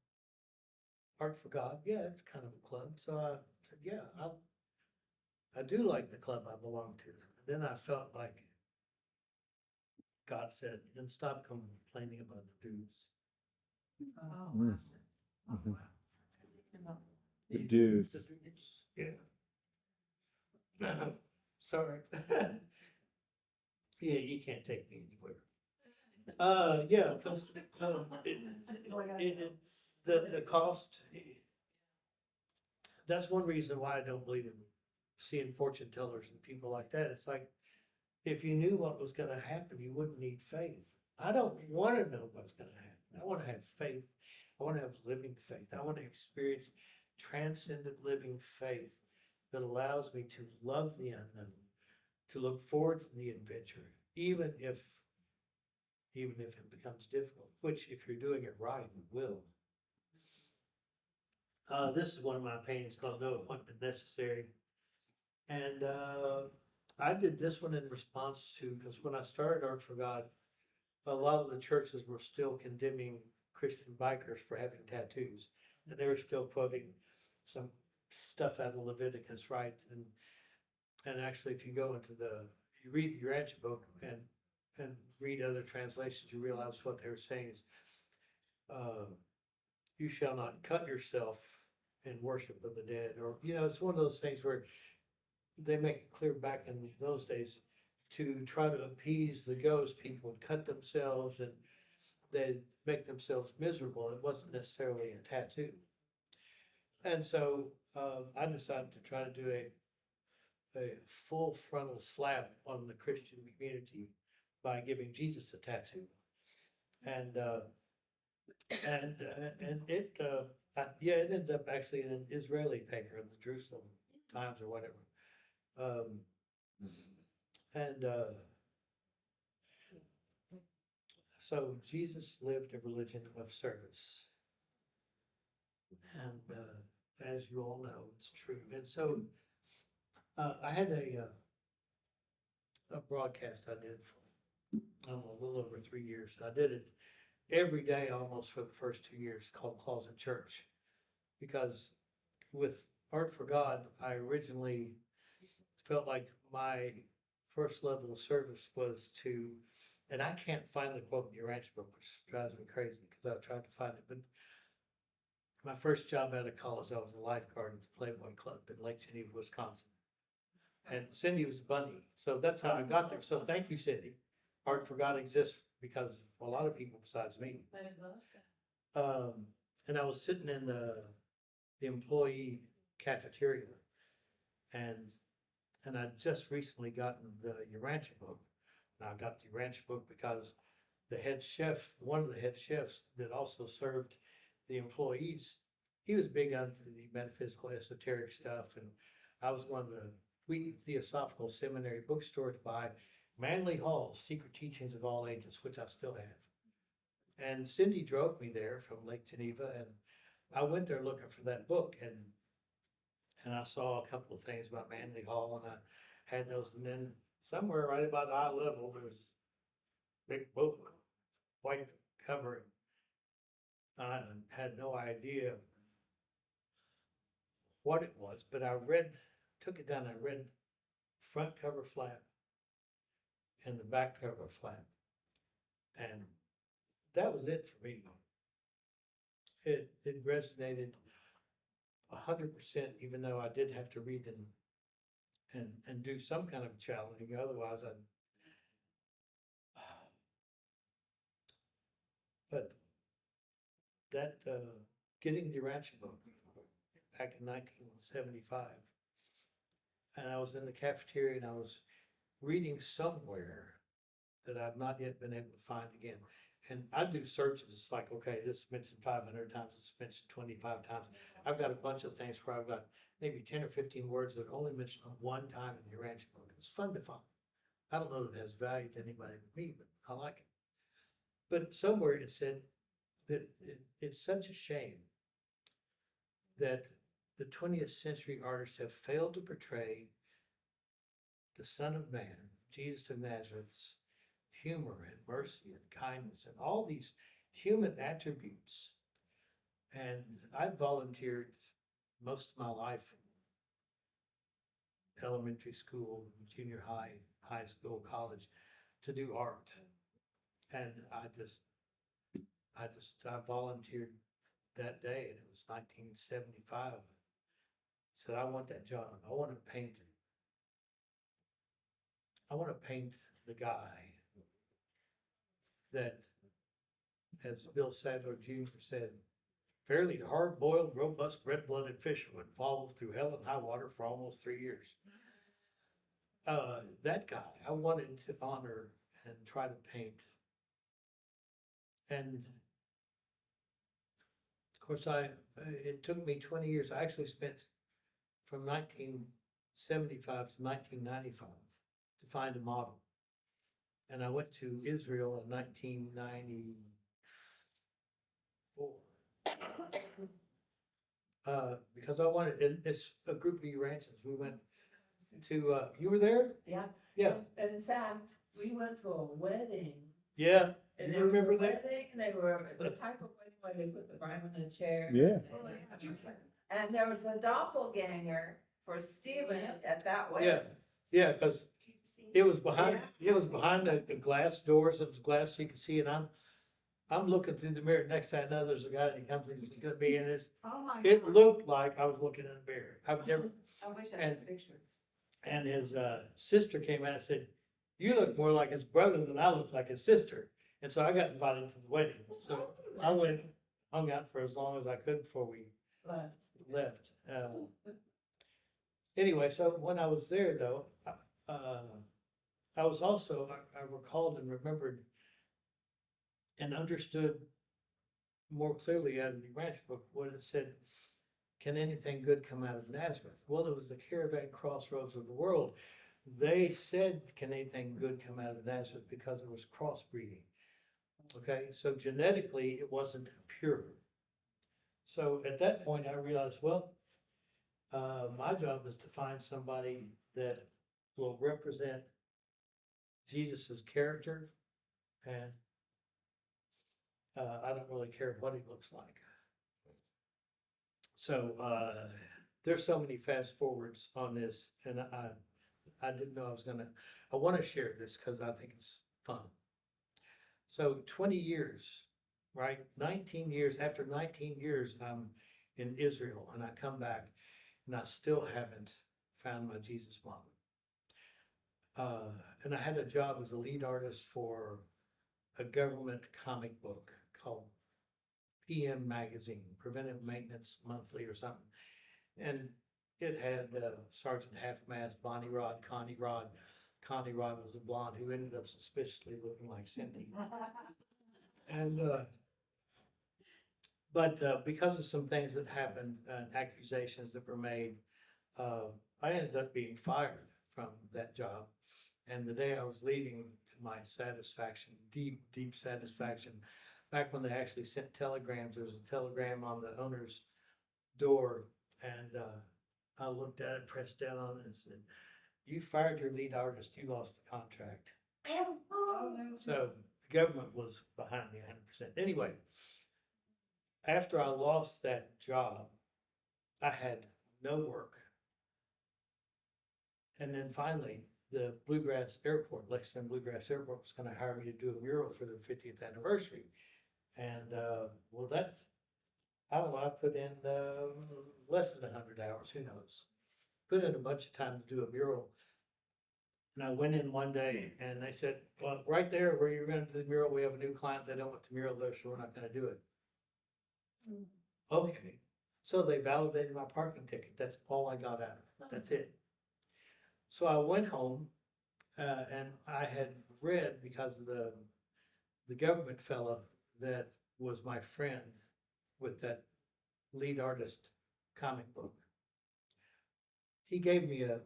Art for God, yeah, it's kind of a club." So I said, "Yeah, I do like the club I belong to." Then I felt like God said, "Then stop complaining about the dues." Mm. Mhm. The dues. The dues, yeah. Sorry. Yeah, you can't take me anywhere. Yeah, because the cost, that's one reason why I don't believe in seeing fortune tellers and people like that. It's like, if you knew what was gonna happen, you wouldn't need faith. I don't wanna know what's gonna happen. I wanna have faith. I wanna have living faith. I wanna experience transcendent living faith that allows me to love the unknown, to look forward to the adventure, even if it becomes difficult, which if you're doing it right, it will. This is one of my pains called No Appointment Necessary. And I did this one in response to, because when I started Art for God, a lot of the churches were still condemning Christian bikers for having tattoos. And they were still quoting some stuff out of Leviticus, right? And actually, if you go into you read the Urantia book and read other translations, you realize what they were saying is, you shall not cut yourself in worship of the dead. Or, it's one of those things where they make it clear back in those days, to try to appease the ghost, people would cut themselves and they'd make themselves miserable. It wasn't necessarily a tattoo. And so I decided to try to do a full frontal slap on the Christian community by giving Jesus a tattoo. And it ended up actually in an Israeli paper in the Jerusalem Times or whatever. And so Jesus lived a religion of service. And as you all know, it's true. And so I had a broadcast I did for, I don't know, a little over 3 years. I did it every day almost for the first 2 years, called Closet Church. Because with Art for God, I originally felt like my first level of service was to, and I can't find the quote in your ranch book, which drives me crazy because I've tried to find it, but my first job out of college, I was a lifeguard at the Playboy Club in Lake Geneva, Wisconsin. And Cindy was bunny, so that's how I got there. So thank you, Cindy. Art for God exists because of a lot of people besides me. And I was sitting in the employee cafeteria, and I just recently gotten the Urantia book. And I got the Urantia book because the head chef, one of the head chefs that also served the employees, he was big onto the metaphysical esoteric stuff. And I was going to the Wheaton Theosophical Seminary bookstore to buy Manly Hall's Secret Teachings of All Ages, which I still have. And Cindy drove me there from Lake Geneva, and I went there looking for that book, and I saw a couple of things about Manly Hall, and I had those, and then somewhere right about eye level, there was a big book, white cover. I had no idea what it was, but took it down, I read front cover flap and the back cover flap. And that was it for me. It resonated 100%, even though I did have to read and do some kind of challenging. Otherwise, but that getting the Urantia book back in 1975, and I was in the cafeteria and I was reading somewhere that I've not yet been able to find again. And I do searches, it's like, okay, this is mentioned 500 times, this is mentioned 25 times. I've got a bunch of things where I've got maybe 10 or 15 words that are only mentioned one time in the Urantia book. It's fun to find. I don't know that it has value to anybody but me, but I like it. But somewhere it said that it's such a shame that the 20th century artists have failed to portray the Son of Man, Jesus of Nazareth's humor and mercy and kindness and all these human attributes. And I volunteered most of my life, elementary school, junior high, high school, college, to do art. And I volunteered that day, and it was 1975. Said, I want that job. I want to paint the guy that, as Bill Sadler Jr. said, fairly hard-boiled, robust, red-blooded fisherman followed through hell and high water for almost 3 years. That guy, I wanted to honor and try to paint. And of course, it took me 20 years. I actually spent from 1975 to 1995 to find a model. And I went to Israel in 1994. Because I wanted, and it's a group of Urantians. We went to, you were there? Yeah. Yeah. In fact, we went to a wedding. Yeah. And You there was a remember that? wedding, and they were the type of wedding where they put the bride in a chair. Yeah. And there was a doppelganger for Stephen at that Yeah, wedding. yeah, because it was behind the glass doors. It was glass so you could see it. I'm looking through the mirror. Next thing I know, there's a guy that comes in. He's gonna be in this. Oh my It God. looked like I was looking in a mirror. I've never. I wish I and- had a picture. And his sister came out and said, "You look more like his brother than I look like his sister." And so I got invited to the wedding. So I went, hung out for as long as I could before we left. Anyway, so when I was there, though, I was also, I recalled and remembered and understood more clearly out of the Ranch book what it said, can anything good come out of Nazareth? Well, it was the caravan crossroads of the world. They said, can anything good come out of Nazareth, because it was crossbreeding. Okay, so genetically it wasn't pure. So at that point I realized, well, my job is to find somebody that will represent Jesus's character, and I don't really care what he looks like. So there's so many fast forwards on this, and I didn't know I want to share this because I think it's fun. So 20 years, right? 19 years, after 19 years, I'm in Israel, and I come back, and I still haven't found my Jesus model. And I had a job as a lead artist for a government comic book called PM Magazine, Preventive Maintenance Monthly or something. And it had Sergeant Half-Mast, Bonnie Rod, Connie Rod. Connie Rod was a blonde who ended up suspiciously looking like Cindy. And but because of some things that happened and accusations that were made, I ended up being fired from that job. And the day I was leaving, to my satisfaction, deep, deep satisfaction, back when they actually sent telegrams, there was a telegram on the owner's door, and I looked at it, pressed down on it, and said, "You fired your lead artist, you lost the contract." So the government was behind me 100%. Anyway, after I lost that job, I had no work. And then finally, the Bluegrass Airport, Lexington Bluegrass Airport, was going to hire me to do a mural for their 50th anniversary. And well, that's, I don't know, I put in less than 100 hours, who knows. Put in a bunch of time to do a mural. And I went in one day and they said, well, right there where you're going to do the mural, we have a new client. They don't want the mural there, so we're not going to do it. Okay. So they validated my parking ticket. That's all I got out of it. That's it. So I went home and I had read because of the government fellow that was my friend with that lead artist comic book. He gave me a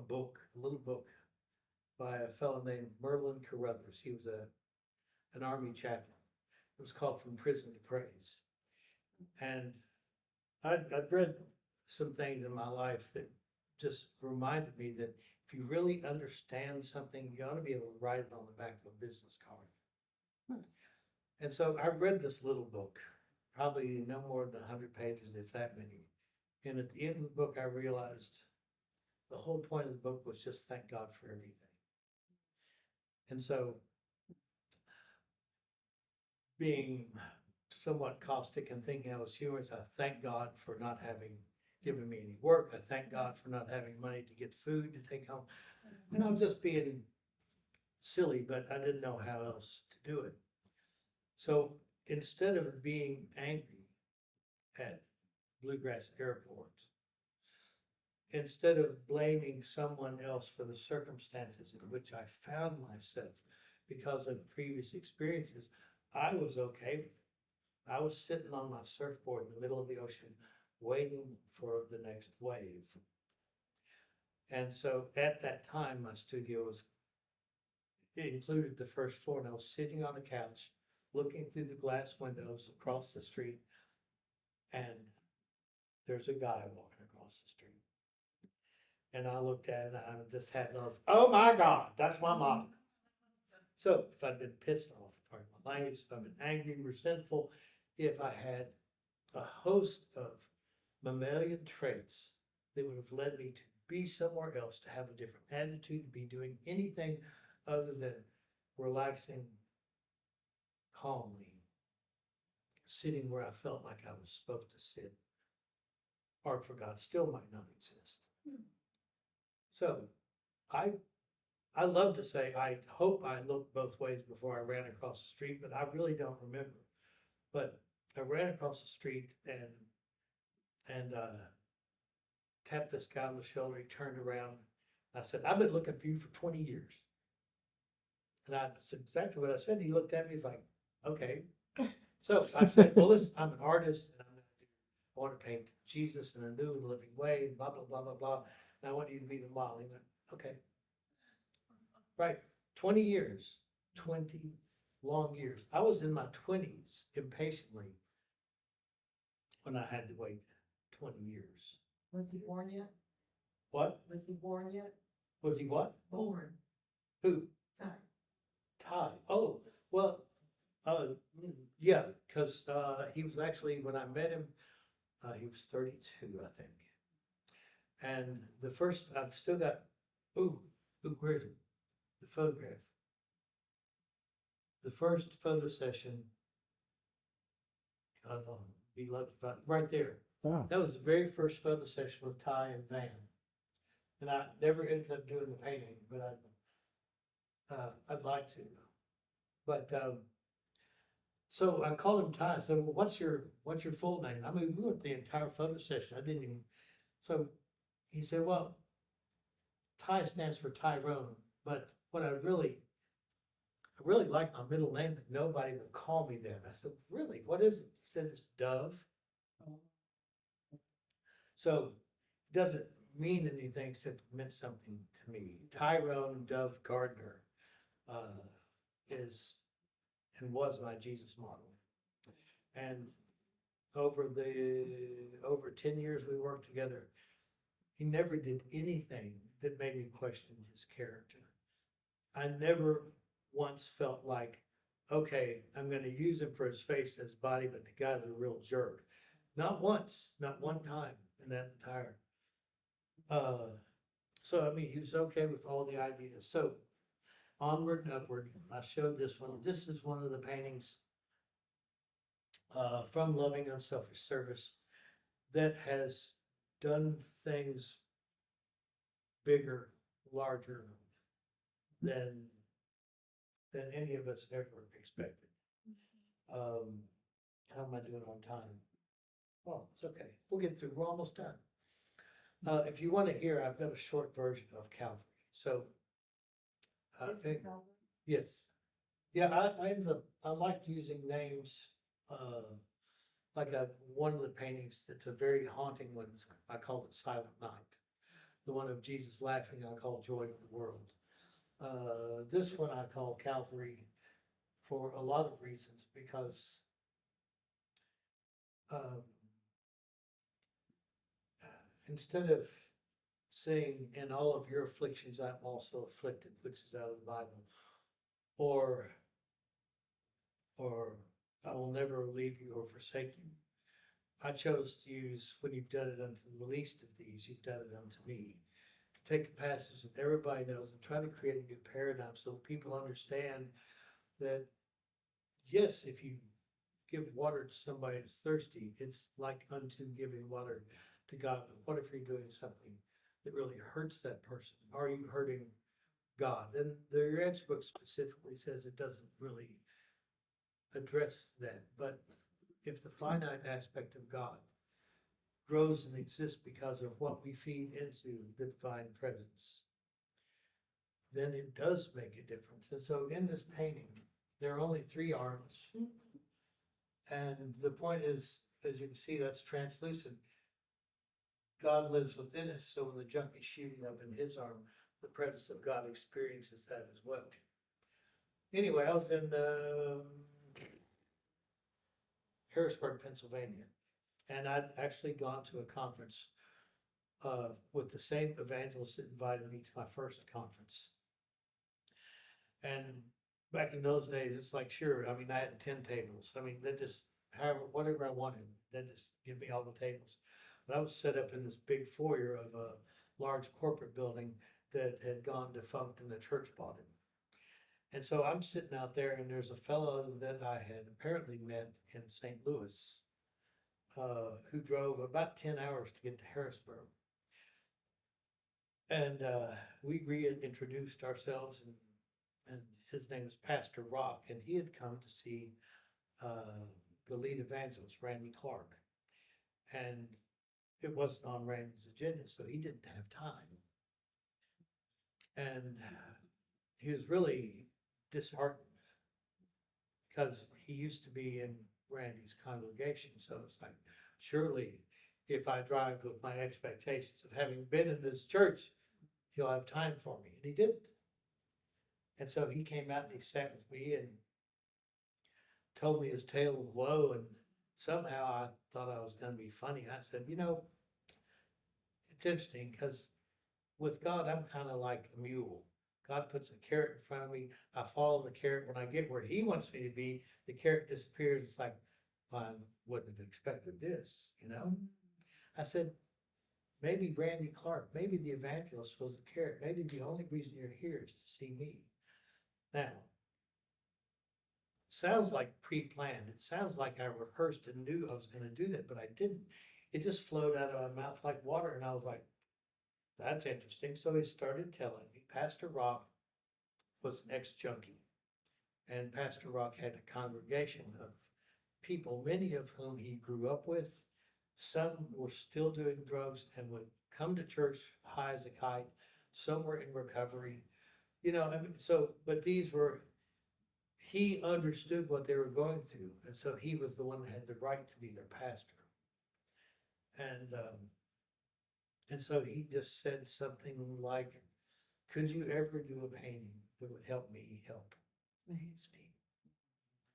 book, a little book by a fellow named Merlin Carruthers. He was an army chaplain. It was called From Prison to Praise. And I'd read some things in my life that just reminded me that if you really understand something, you ought to be able to write it on the back of a business card. And so I read this little book, probably no more than 100 pages, if that many. And at the end of the book, I realized the whole point of the book was just thank God for everything. And so, being somewhat caustic and thinking I was humorous, I thank God for not having given me any work. I thank God for not having money to get food to take home. And I'm just being silly, but I didn't know how else to do it. So instead of being angry at Bluegrass Airport, instead of blaming someone else for the circumstances in which I found myself because of previous experiences, I was okay with it. I was sitting on my surfboard in the middle of the ocean, waiting for the next wave. And so at that time, my studio it included the first floor, and I was sitting on the couch, looking through the glass windows across the street, and there's a guy walking across the street. And I looked at it, and I just had those, oh my God, that's my mom. So if I'd been pissed off, pardon my language, if I'd been angry, resentful, if I had a host of mammalian traits that would have led me to be somewhere else, to have a different attitude, to be doing anything other than relaxing calmly, sitting where I felt like I was supposed to sit, art for God still might not exist. So I love to say, I hope I looked both ways before I ran across the street, but I really don't remember. But I ran across the street and tapped this guy on the shoulder. He turned around. I said, I've been looking for you for 20 years. And that's exactly what I said. He looked at me, he's like, okay. So I said, well, listen, I'm an artist and I want to paint Jesus in a new and living way, blah, blah, blah, blah, blah. And I want you to be the model. He went, okay. Right, 20 years, 20 long years. I was in my 20s impatiently when I had to wait 20 years. Was he born yet? What? Was he born yet? Was he what? Born. Who? Ty. Ty. Oh, well, yeah, because he was actually, when I met him, he was 32, I think. And the first, I've still got, where is it? The photograph. The first photo session, God, I'll be lucky if right there. Oh, That was the very first photo session with Ty and Van. And I never ended up doing the painting, but I'd like to. But so I called him Ty. I said, well, what's your full name? I mean, we went the entire photo session. I didn't even. So he said, well, Ty stands for Tyrone, but what I really like my middle name, but nobody would call me that. I said, really? What is it? He said, it's Dove. So it doesn't mean anything except it meant something to me. Tyrone Dove Gardner is and was my Jesus model. And over 10 years we worked together, he never did anything that made me question his character. I never once felt like, okay, I'm going to use him for his face and his body, but the guy's a real jerk. Not once, not one time in that entire. So I mean, he was okay with all the ideas. So onward and upward, I showed this one. This is one of the paintings from Loving Unselfish Service that has done things bigger, larger than any of us ever expected. How am I doing on time? Oh, it's okay. We'll get through. We're almost done. If you want to hear, I've got a short version of Calvary. So, This is Calvary? Yes. Yeah, I like using names, like one of the paintings that's a very haunting one, I call it Silent Night. The one of Jesus laughing, I call Joy of the World. This one I call Calvary for a lot of reasons, because um, instead of saying, in all of your afflictions, I'm also afflicted, which is out of the Bible, or or I will never leave you or forsake you. I chose to use, when you've done it unto the least of these, you've done it unto me. To take a passage that everybody knows and try to create a new paradigm so people understand that, yes, if you give water to somebody that's thirsty, it's like unto giving water to God. But what if you're doing something that really hurts that person? Are you hurting God? And the Urantia book specifically says it doesn't really address that. But if the finite aspect of God grows and exists because of what we feed into the divine presence, then it does make a difference. And so in this painting, there are only 3 arms. And the point is, as you can see, that's translucent. God lives within us, so when the junk is shooting up in his arm, the presence of God experiences that as well. Anyway, I was in Harrisburg, Pennsylvania, and I'd actually gone to a conference with the same evangelist that invited me to my first conference. And back in those days, it's like, sure, I mean, I had 10 tables. I mean, they just, however, whatever I wanted, they just give me all the tables. But I was set up in this big foyer of a large corporate building that had gone defunct and the church bought it. And so I'm sitting out there, and there's a fellow that I had apparently met in St. Louis, who drove about 10 hours to get to Harrisburg. And we reintroduced ourselves, and his name is Pastor Rock, and he had come to see the lead evangelist, Randy Clark. And it wasn't on Randy's agenda, so he didn't have time. And he was really disheartened because he used to be in Randy's congregation. So it's like, surely if I drive with my expectations of having been in this church, he'll have time for me. And he didn't. And so he came out and he sat with me and told me his tale of woe. And somehow I thought I was going to be funny. I said, you know, it's interesting because with God, I'm kind of like a mule. God puts a carrot in front of me. I follow the carrot. When I get where he wants me to be, the carrot disappears. It's like, well, I wouldn't have expected this, you know? I said, maybe Randy Clark, maybe the evangelist was the carrot. Maybe the only reason you're here is to see me. Now, sounds like pre-planned. It sounds like I rehearsed and knew I was going to do that, but I didn't. It just flowed out of my mouth like water, and I was like, that's interesting. So he started telling me Pastor Rock was an ex-junkie, and Pastor Rock had a congregation of people, many of whom he grew up with. Some were still doing drugs and would come to church high as a kite. Some were in recovery, you know. I mean, so, but these were, he understood what they were going through, and so he was the one that had the right to be their pastor. And so he just said something like, could you ever do a painting that would help me help these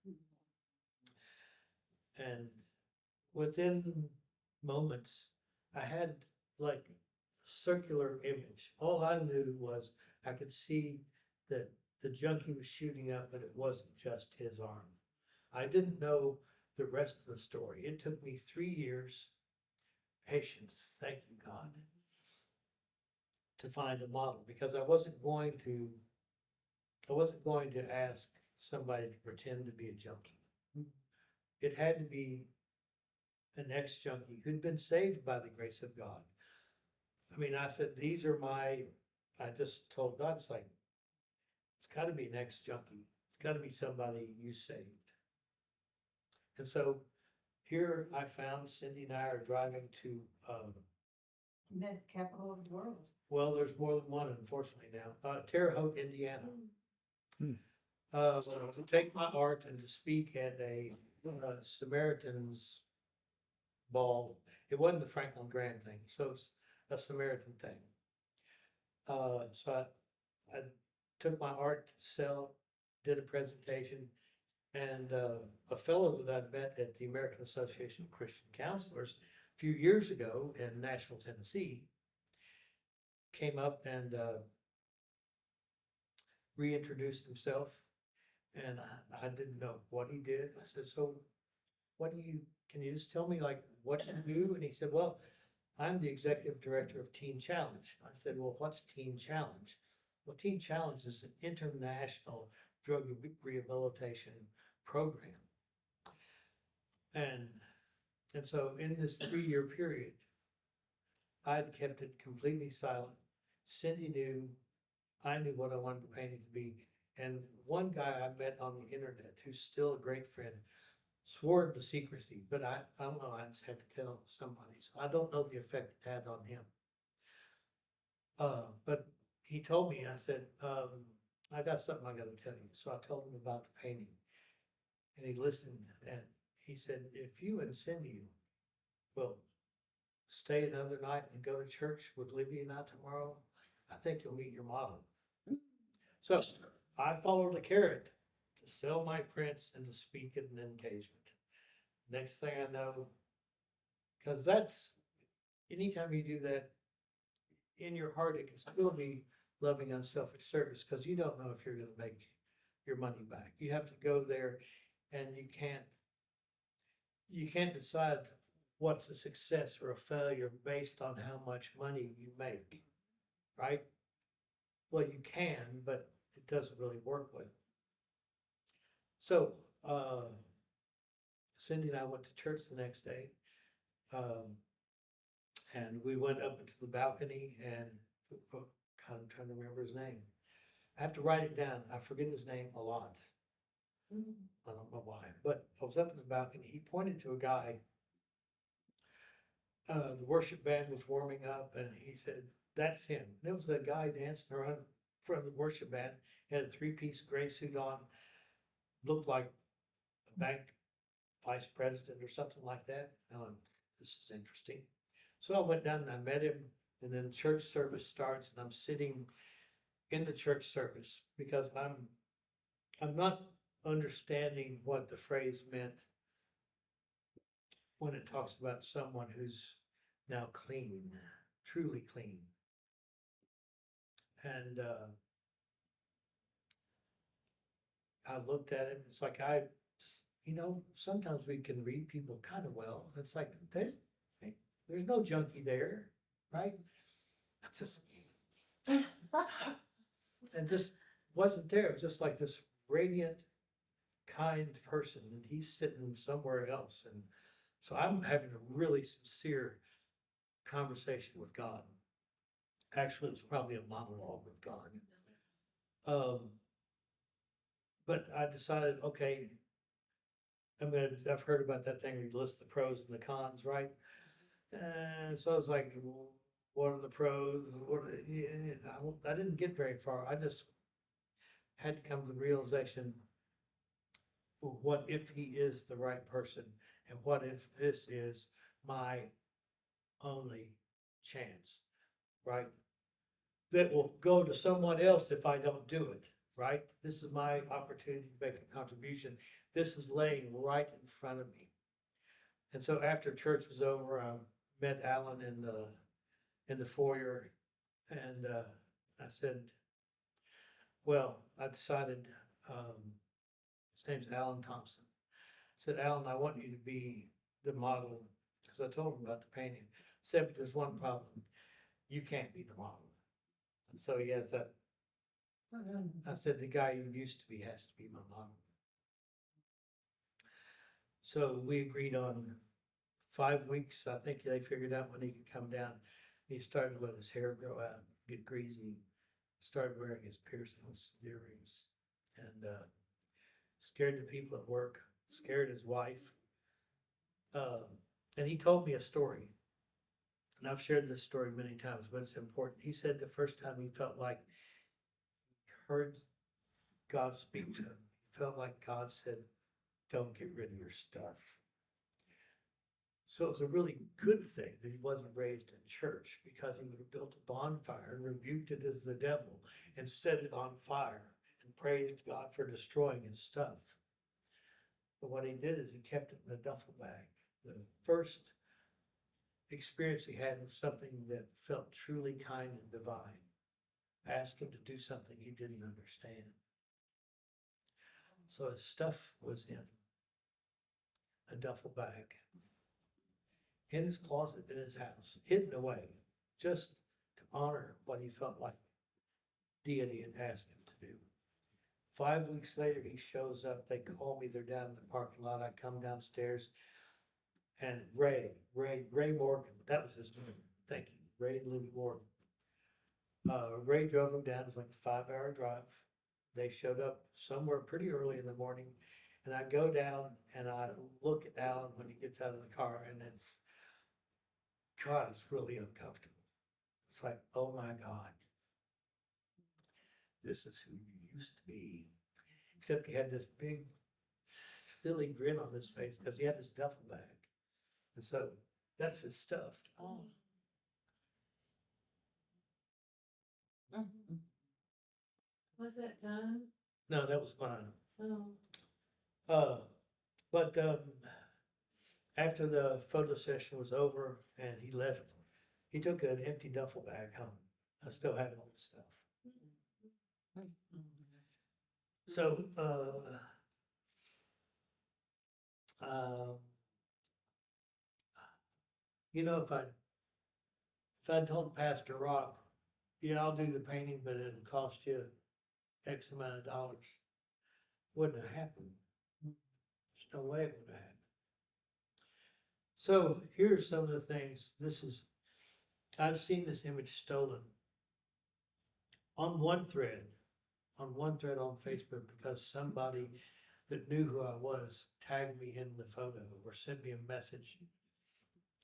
people? And within moments, I had like a circular image. All I knew was I could see that the junkie was shooting up, but it wasn't just his arm. I didn't know the rest of the story. It took me 3 years, patience, thank you, God, to find a model, because I wasn't going to ask somebody to pretend to be a junkie. It had to be an ex-junkie who'd been saved by the grace of God. I mean, I said, I just told God, it's like, it's got to be an ex-junkie. It's got to be somebody you saved. And so here I found Cindy and I are driving to, Meth capital of the world. well, there's more than one, unfortunately now, Terre Haute, Indiana. to take my art and to speak at a Samaritan's ball. It wasn't the Franklin Grant thing, so it's a Samaritan thing. So I took my art to sell, did a presentation, and a fellow that I'd met at the American Association of Christian Counselors a few years ago in Nashville, Tennessee, came up and reintroduced himself. And I didn't know what he did. I said, so can you just tell me like what you do? And he said, well, I'm the executive director of Teen Challenge. I said, well, what's Teen Challenge? Well, Teen Challenge is an international drug rehabilitation program. And so in this 3-year period, I'd kept it completely silent. Cindy knew, I knew what I wanted the painting to be. And one guy I met on the internet, who's still a great friend, swore to secrecy, but I don't know, I just had to tell somebody. So I don't know the effect it had on him. But he told me, I said, I got something I gotta tell you. So I told him about the painting. And he listened, and he said, if you and Cindy will stay another night and go to church with Libby and I tomorrow, I think you'll meet your model. So I followed the carrot to sell my prints and to speak at an engagement. Next thing I know, because that's, anytime you do that, in your heart, it can still be loving unselfish service, because you don't know if you're gonna make your money back. You have to go there, and you can't decide what's a success or a failure based on how much money you make, right? Well, you can, but it doesn't really work well. So, Cindy and I went to church the next day. And we went up into the balcony and kind of trying to remember his name. I have to write it down. I forget his name a lot. I don't know why, but I was up in the balcony. He pointed to a guy. The worship band was warming up, and he said, "That's him." There was a guy dancing around in front of the worship band. He had a 3-piece gray suit on, looked like a bank vice president or something like that. This is interesting. So I went down and I met him, and then church service starts, and I'm sitting in the church service because I'm not understanding what the phrase meant when it talks about someone who's now clean, truly clean. And I looked at him. It's like I just, sometimes we can read people kind of well. It's like there's no junkie there, right? That's just and just wasn't there. It was just like this radiant, kind person, and he's sitting somewhere else. And so I'm having a really sincere conversation with God. Actually, it was probably a monologue with God. But I decided, okay, I've heard about that thing where you list the pros and the cons, right? And so I was like, what are the pros? I didn't get very far. I just had to come to the realization, what if he is the right person? And what if this is my only chance, right? That will go to someone else if I don't do it, right? This is my opportunity to make a contribution. This is laying right in front of me. And so after church was over, I met Alan in the foyer, and I said, well, I decided, his name's Alan Thompson. I said, Alan, I want you to be the model, because I told him about the painting. I said, but there's one problem. You can't be the model. And so he has that. I said, the guy you used to be has to be my model. So we agreed on 5 weeks. I think they figured out when he could come down. He started to let his hair grow out, get greasy, started wearing his piercings, earrings, and scared the people at work, scared his wife. And he told me a story. And I've shared this story many times, but it's important. He said the first time he felt like he heard God speak to him. He felt like God said, don't get rid of your stuff. So it was a really good thing that he wasn't raised in church, because he would have built a bonfire and rebuked it as the devil and set it on fire and praised God for destroying his stuff. But what he did is he kept it in a duffel bag. The first experience he had was something that felt truly kind and divine. Asked him to do something he didn't understand. So his stuff was in a duffel bag, in his closet in his house, hidden away, just to honor what he felt like deity had asked him to do. 5 weeks later, he shows up. They call me. They're down in the parking lot. I come downstairs, and Ray Morgan, that was his name. Thank you, Ray Louis Morgan. Ray drove him down. It was like a 5-hour drive. They showed up somewhere pretty early in the morning, and I go down and I look at Alan when he gets out of the car, and God, it's really uncomfortable. It's like, oh my God, this is who you used to be. Except he had this big, silly grin on his face because he had his duffel bag. And so that's his stuff. Oh. Was that done? No, that was mine. Oh, But after the photo session was over and he left, he took an empty duffel bag home. I still have all the stuff. So, you know, if I told Pastor Rock, yeah, I'll do the painting, but it'll cost you X amount of dollars, wouldn't have happened. There's no way it would have happened. So here's some of the things. I've seen this image stolen on one thread on Facebook, because somebody that knew who I was tagged me in the photo or sent me a message.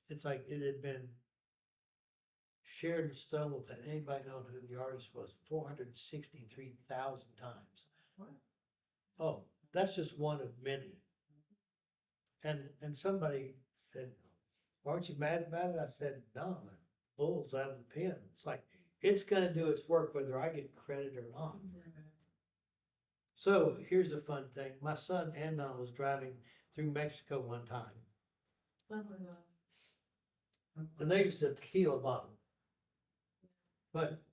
It's like it had been shared and stolen without anybody knowing who the artist was 463,000 times. Oh, that's just one of many. And somebody said, aren't you mad about it? I said, no, bull's out of the pen. It's like, it's gonna do its work whether I get credit or not. So here's a fun thing. My son Andon was driving through Mexico one time, oh my God. and they used a tequila bottle. But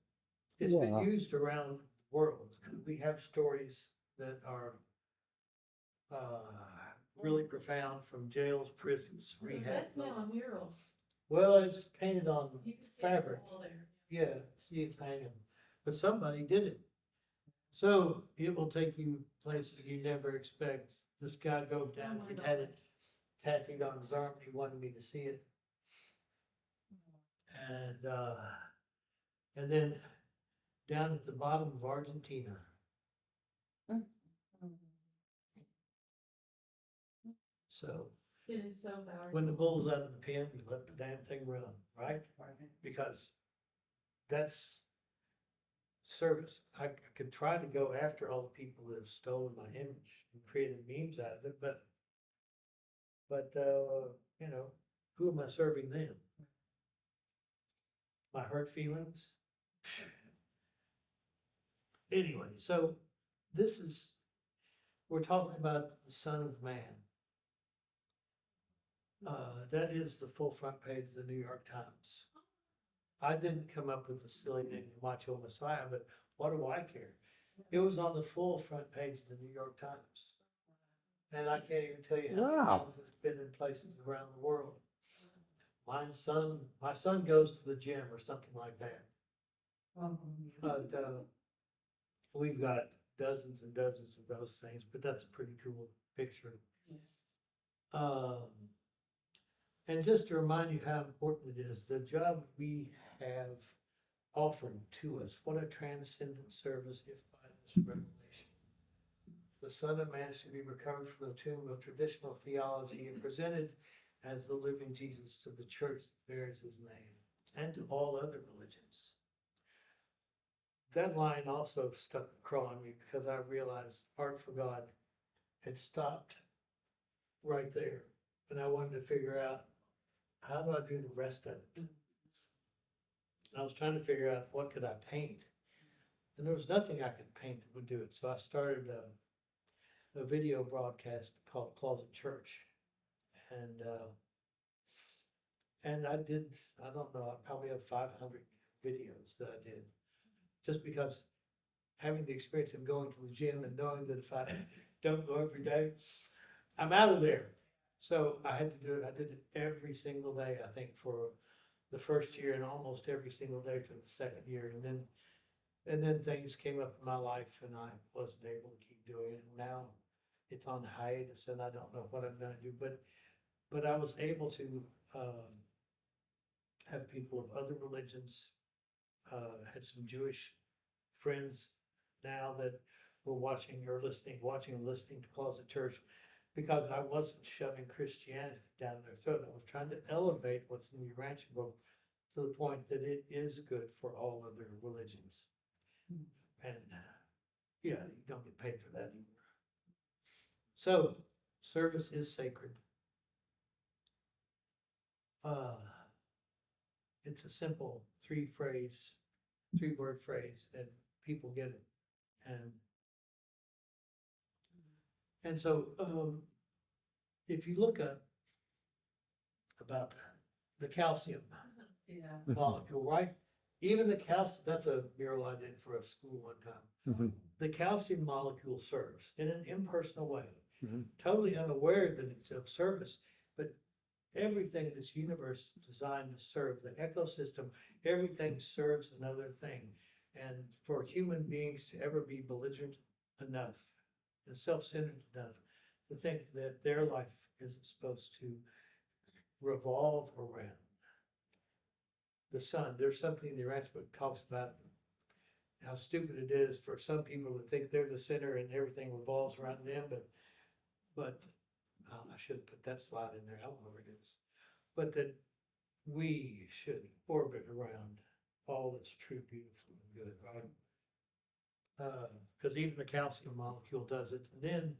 it's been Yeah. used around the world. We have stories that are really profound, from jails, prisons, rehab. That's now a mural. Well, it's painted on You can see fabric. it all there. Yeah, see, it's hanging, but somebody did it. So it will take you places you never expect. This guy drove down, Oh my he God. had it tattooed on his arm, he wanted me to see it. And then down at the bottom of Argentina, so It is so powerful. when the bull's out of the pen, you let the damn thing run, right? Because that's service. I could try to go after all the people that have stolen my image and created memes out of it, but you know, who am I serving them? My hurt feelings? Anyway, so we're talking about the Son of Man. That is the full front page of the New York Times. I didn't come up with the silly name Macho Messiah, but what do I care? It was on the full front page of the New York Times. And I can't even tell you how many Wow. times it's been in places around the world. My son goes to the gym or something like that. But we've got dozens and dozens of those things, but that's a pretty cool picture. And just to remind you how important it is, the job we have offered to us, what a transcendent service if by this revelation. The Son of Man should be recovered from the tomb of traditional theology and presented as the living Jesus to the church that bears his name and to all other religions. that line also stuck a craw in me because I realized Art for God had stopped right there. And I wanted to figure out, how do I do the rest of it? I was trying to figure out what could I paint. And there was nothing I could paint that would do it. So I started a video broadcast called Closet Church. And I did, I don't know, I probably have 500 videos that I did. Just because having the experience of going to the gym and knowing that if I don't go every day, I'm out of there. So I had to do it. I did it every single day, I think, for the first year and almost every single day for the second year. And then things came up in my life and I wasn't able to keep doing it. Now it's on hiatus and I don't know what I'm gonna do, but I was able to, have people of other religions, had some Jewish friends now that were watching and listening to Closet Church, because I wasn't shoving Christianity down their throat. I was trying to elevate what's in the Urantia book to the point that it is good for all other religions. And yeah, you don't get paid for that either. So, service is sacred. It's a simple three-word phrase, and people get it. And so, if you look up about the calcium Yeah. molecule, right? Even the calcium, that's a mural I did for a school one time. Mhm. The calcium molecule serves in an impersonal way, Mhm. totally unaware that it's of service, but everything in this universe is designed to serve the ecosystem. Everything serves another thing. And for human beings to ever be belligerent enough and self-centered enough to think that their life isn't supposed to revolve around the sun. There's something in the Urantia book talks about how stupid it is for some people to think they're the center and everything revolves around them, but I should have put that slide in there. I don't know where it is. But that we should orbit around all that's true, beautiful, and good, right? Because even the calcium molecule does it. And then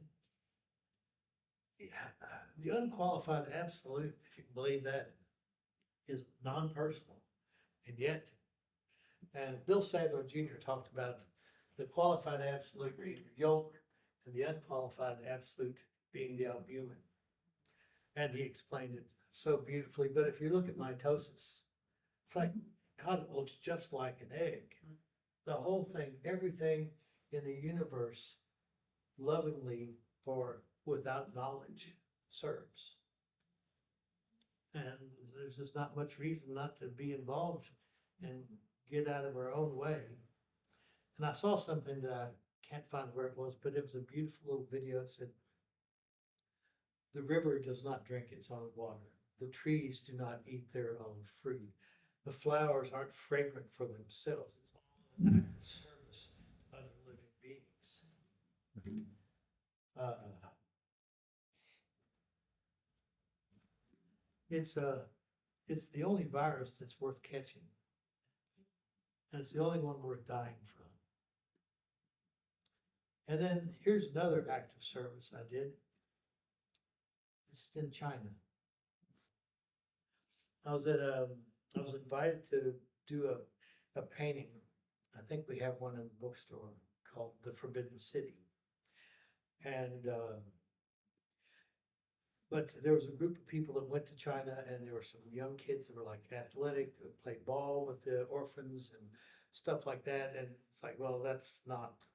the unqualified absolute, if you can believe that, is non-personal. And yet, and Bill Sadler Jr. talked about the qualified absolute being the yolk and the unqualified absolute being the albumin. And he explained it so beautifully. But if you look at mitosis, it's like, God, it looks just like an egg. The whole thing, everything in the universe, lovingly or without knowledge, serves. And there's just not much reason not to be involved and get out of our own way. And I saw something that I can't find where it was, but it was a beautiful little video. It said, the river does not drink its own water. The trees do not eat their own fruit. The flowers aren't fragrant for themselves. It's all an act of service to other living beings. It's the only virus that's worth catching. And it's the only one worth dying from. And then here's another act of service I did. This is in China. I was invited to do a painting. I think we have one in the bookstore called The Forbidden City. And but there was a group of people that went to China, and there were some young kids that were like athletic, that would play ball with the orphans and stuff like that. And it's like, well, that's not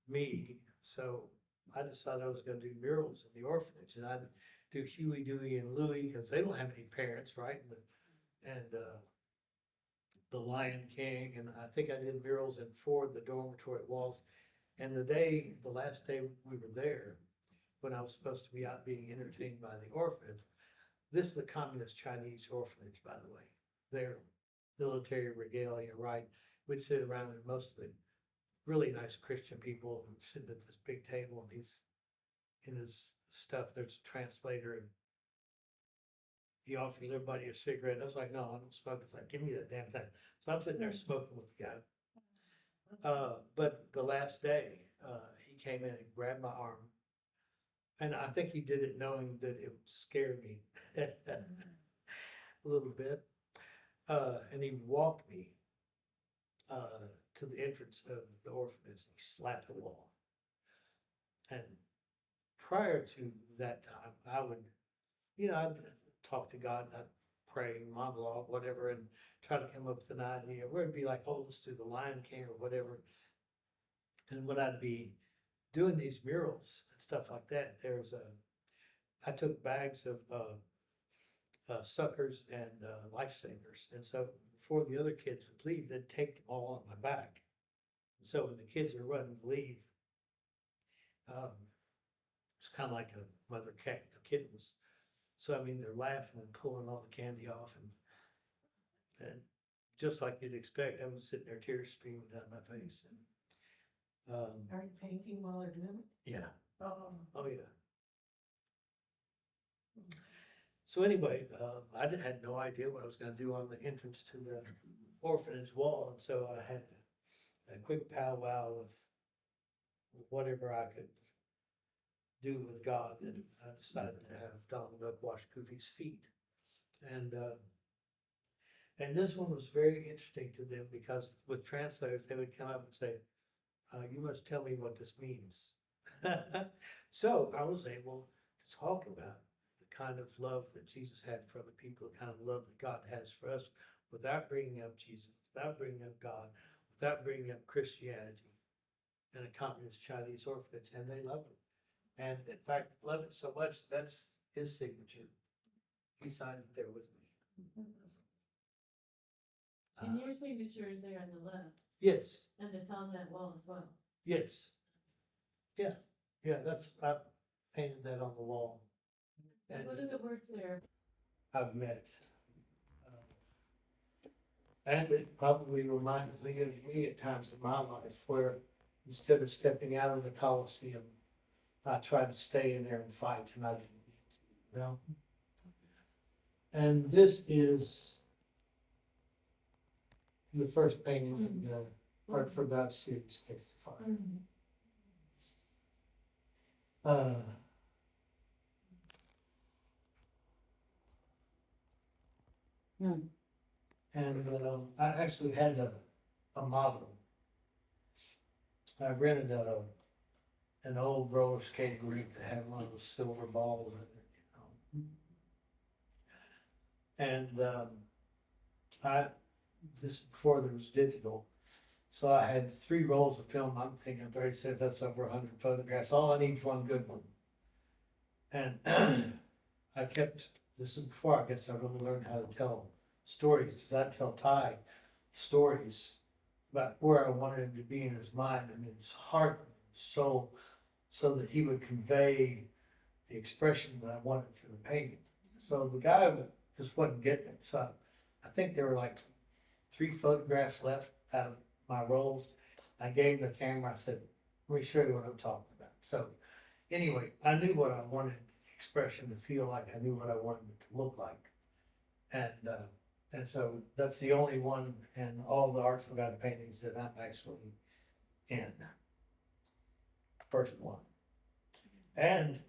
me. So I decided I was going to do murals in the orphanage, and I'd do Huey, Dewey, and Louie because they don't have any parents, right? And the Lion King, and I think I did murals in 4 of the dormitory walls. And the last day we were there, when I was supposed to be out being entertained by the orphanage, this is the communist Chinese orphanage, by the way. Their military regalia, right? We'd sit around and most of the really nice Christian people sitting at this big table, and he's in his stuff. There's a translator, and he offers everybody a cigarette. I was like, no, I don't smoke. It's like, give me that damn thing. So I'm sitting there smoking with the guy. But the last day, he came in and grabbed my arm. And I think he did it knowing that it would scare me a little bit. And he walked me to the entrance of the orphanage. He slapped the wall. And prior to that time, I would, I'd talk to God and I'd pray, monologue, whatever, and try to come up with an idea where it'd be like, oh, let's do the Lion King or whatever. And when I'd be doing these murals and stuff like that, I took bags of suckers and lifesavers. And so before the other kids would leave, they'd take them all on my back. And so when the kids are running to leave, it's kind of like a mother cat with the kittens. So I mean, they're laughing and pulling all the candy off, and just like you'd expect, I'm sitting there, tears streaming down my face. And Are you painting while they're doing it? yeah, Oh. yeah. So anyway, had no idea what I was going to do on the entrance to the orphanage wall, and so I had a quick powwow with whatever I could do with God, and I decided to have Donald Duck wash Goofy's feet. And this one was very interesting to them because with translators, they would come up and say, you must tell me what this means. So I was able to talk about the kind of love that Jesus had for other people, the kind of love that God has for us without bringing up Jesus, without bringing up God, without bringing up Christianity and a communist Chinese orphanage, and they love it. And in fact, love it so much, that's his signature. He signed it there with me. And your signature is there on the left, Yes, and it's on that wall as well. yes. Yeah, I painted that on the wall. And What are the words there? I've met. And it probably reminds me of me at times in my life where instead of stepping out of the Coliseum, I tried to stay in there and fight, and I didn't get to, you know. And this is the first painting in the Art for God series, Takes the Fire. And I actually had a model. I rented an old roller skating rink that had one of those silver balls in it, you know. And this before there was digital. So I had 3 rolls of film. I'm thinking 36, that's over 100 photographs. All I need is one good one. And this is before I guess I really learned how to tell stories, because I tell Ty stories about where I wanted him to be in his mind and in his heart and soul, so that he would convey the expression that I wanted for the painting. So the guy just wasn't getting it. So I think there were like 3 photographs left out of my rolls. I gave him the camera. I said, let me show you what I'm talking about. So anyway, I knew what I wanted the expression to feel like. I knew what I wanted it to look like. And so that's the only one in all the Art for God paintings that I'm actually in. First one. And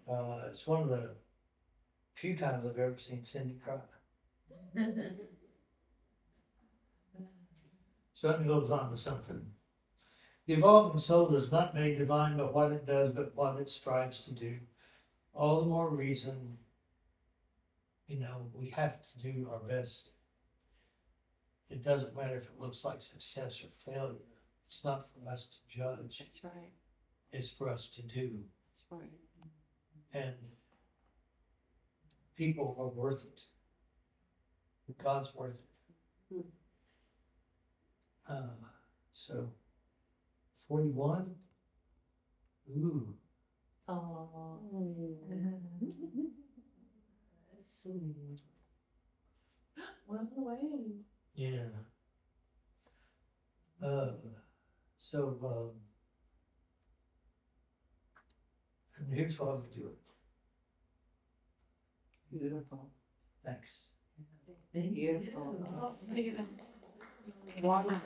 it's one of the few times I've ever seen Cindy cry. So it goes on to something. The evolving soul is not made divine by what it does, but what it strives to do. All the more reason, we have to do our best. It doesn't matter if it looks like success or failure. It's not for us to judge. That's right. It's for us to do. That's right. And people are worth it. God's worth it. So 41. Ooh. Oh. That's sweet. Well away. Yeah. And here's what I'm doing. Beautiful. Thanks. Beautiful. Oh, see you. Wonderful.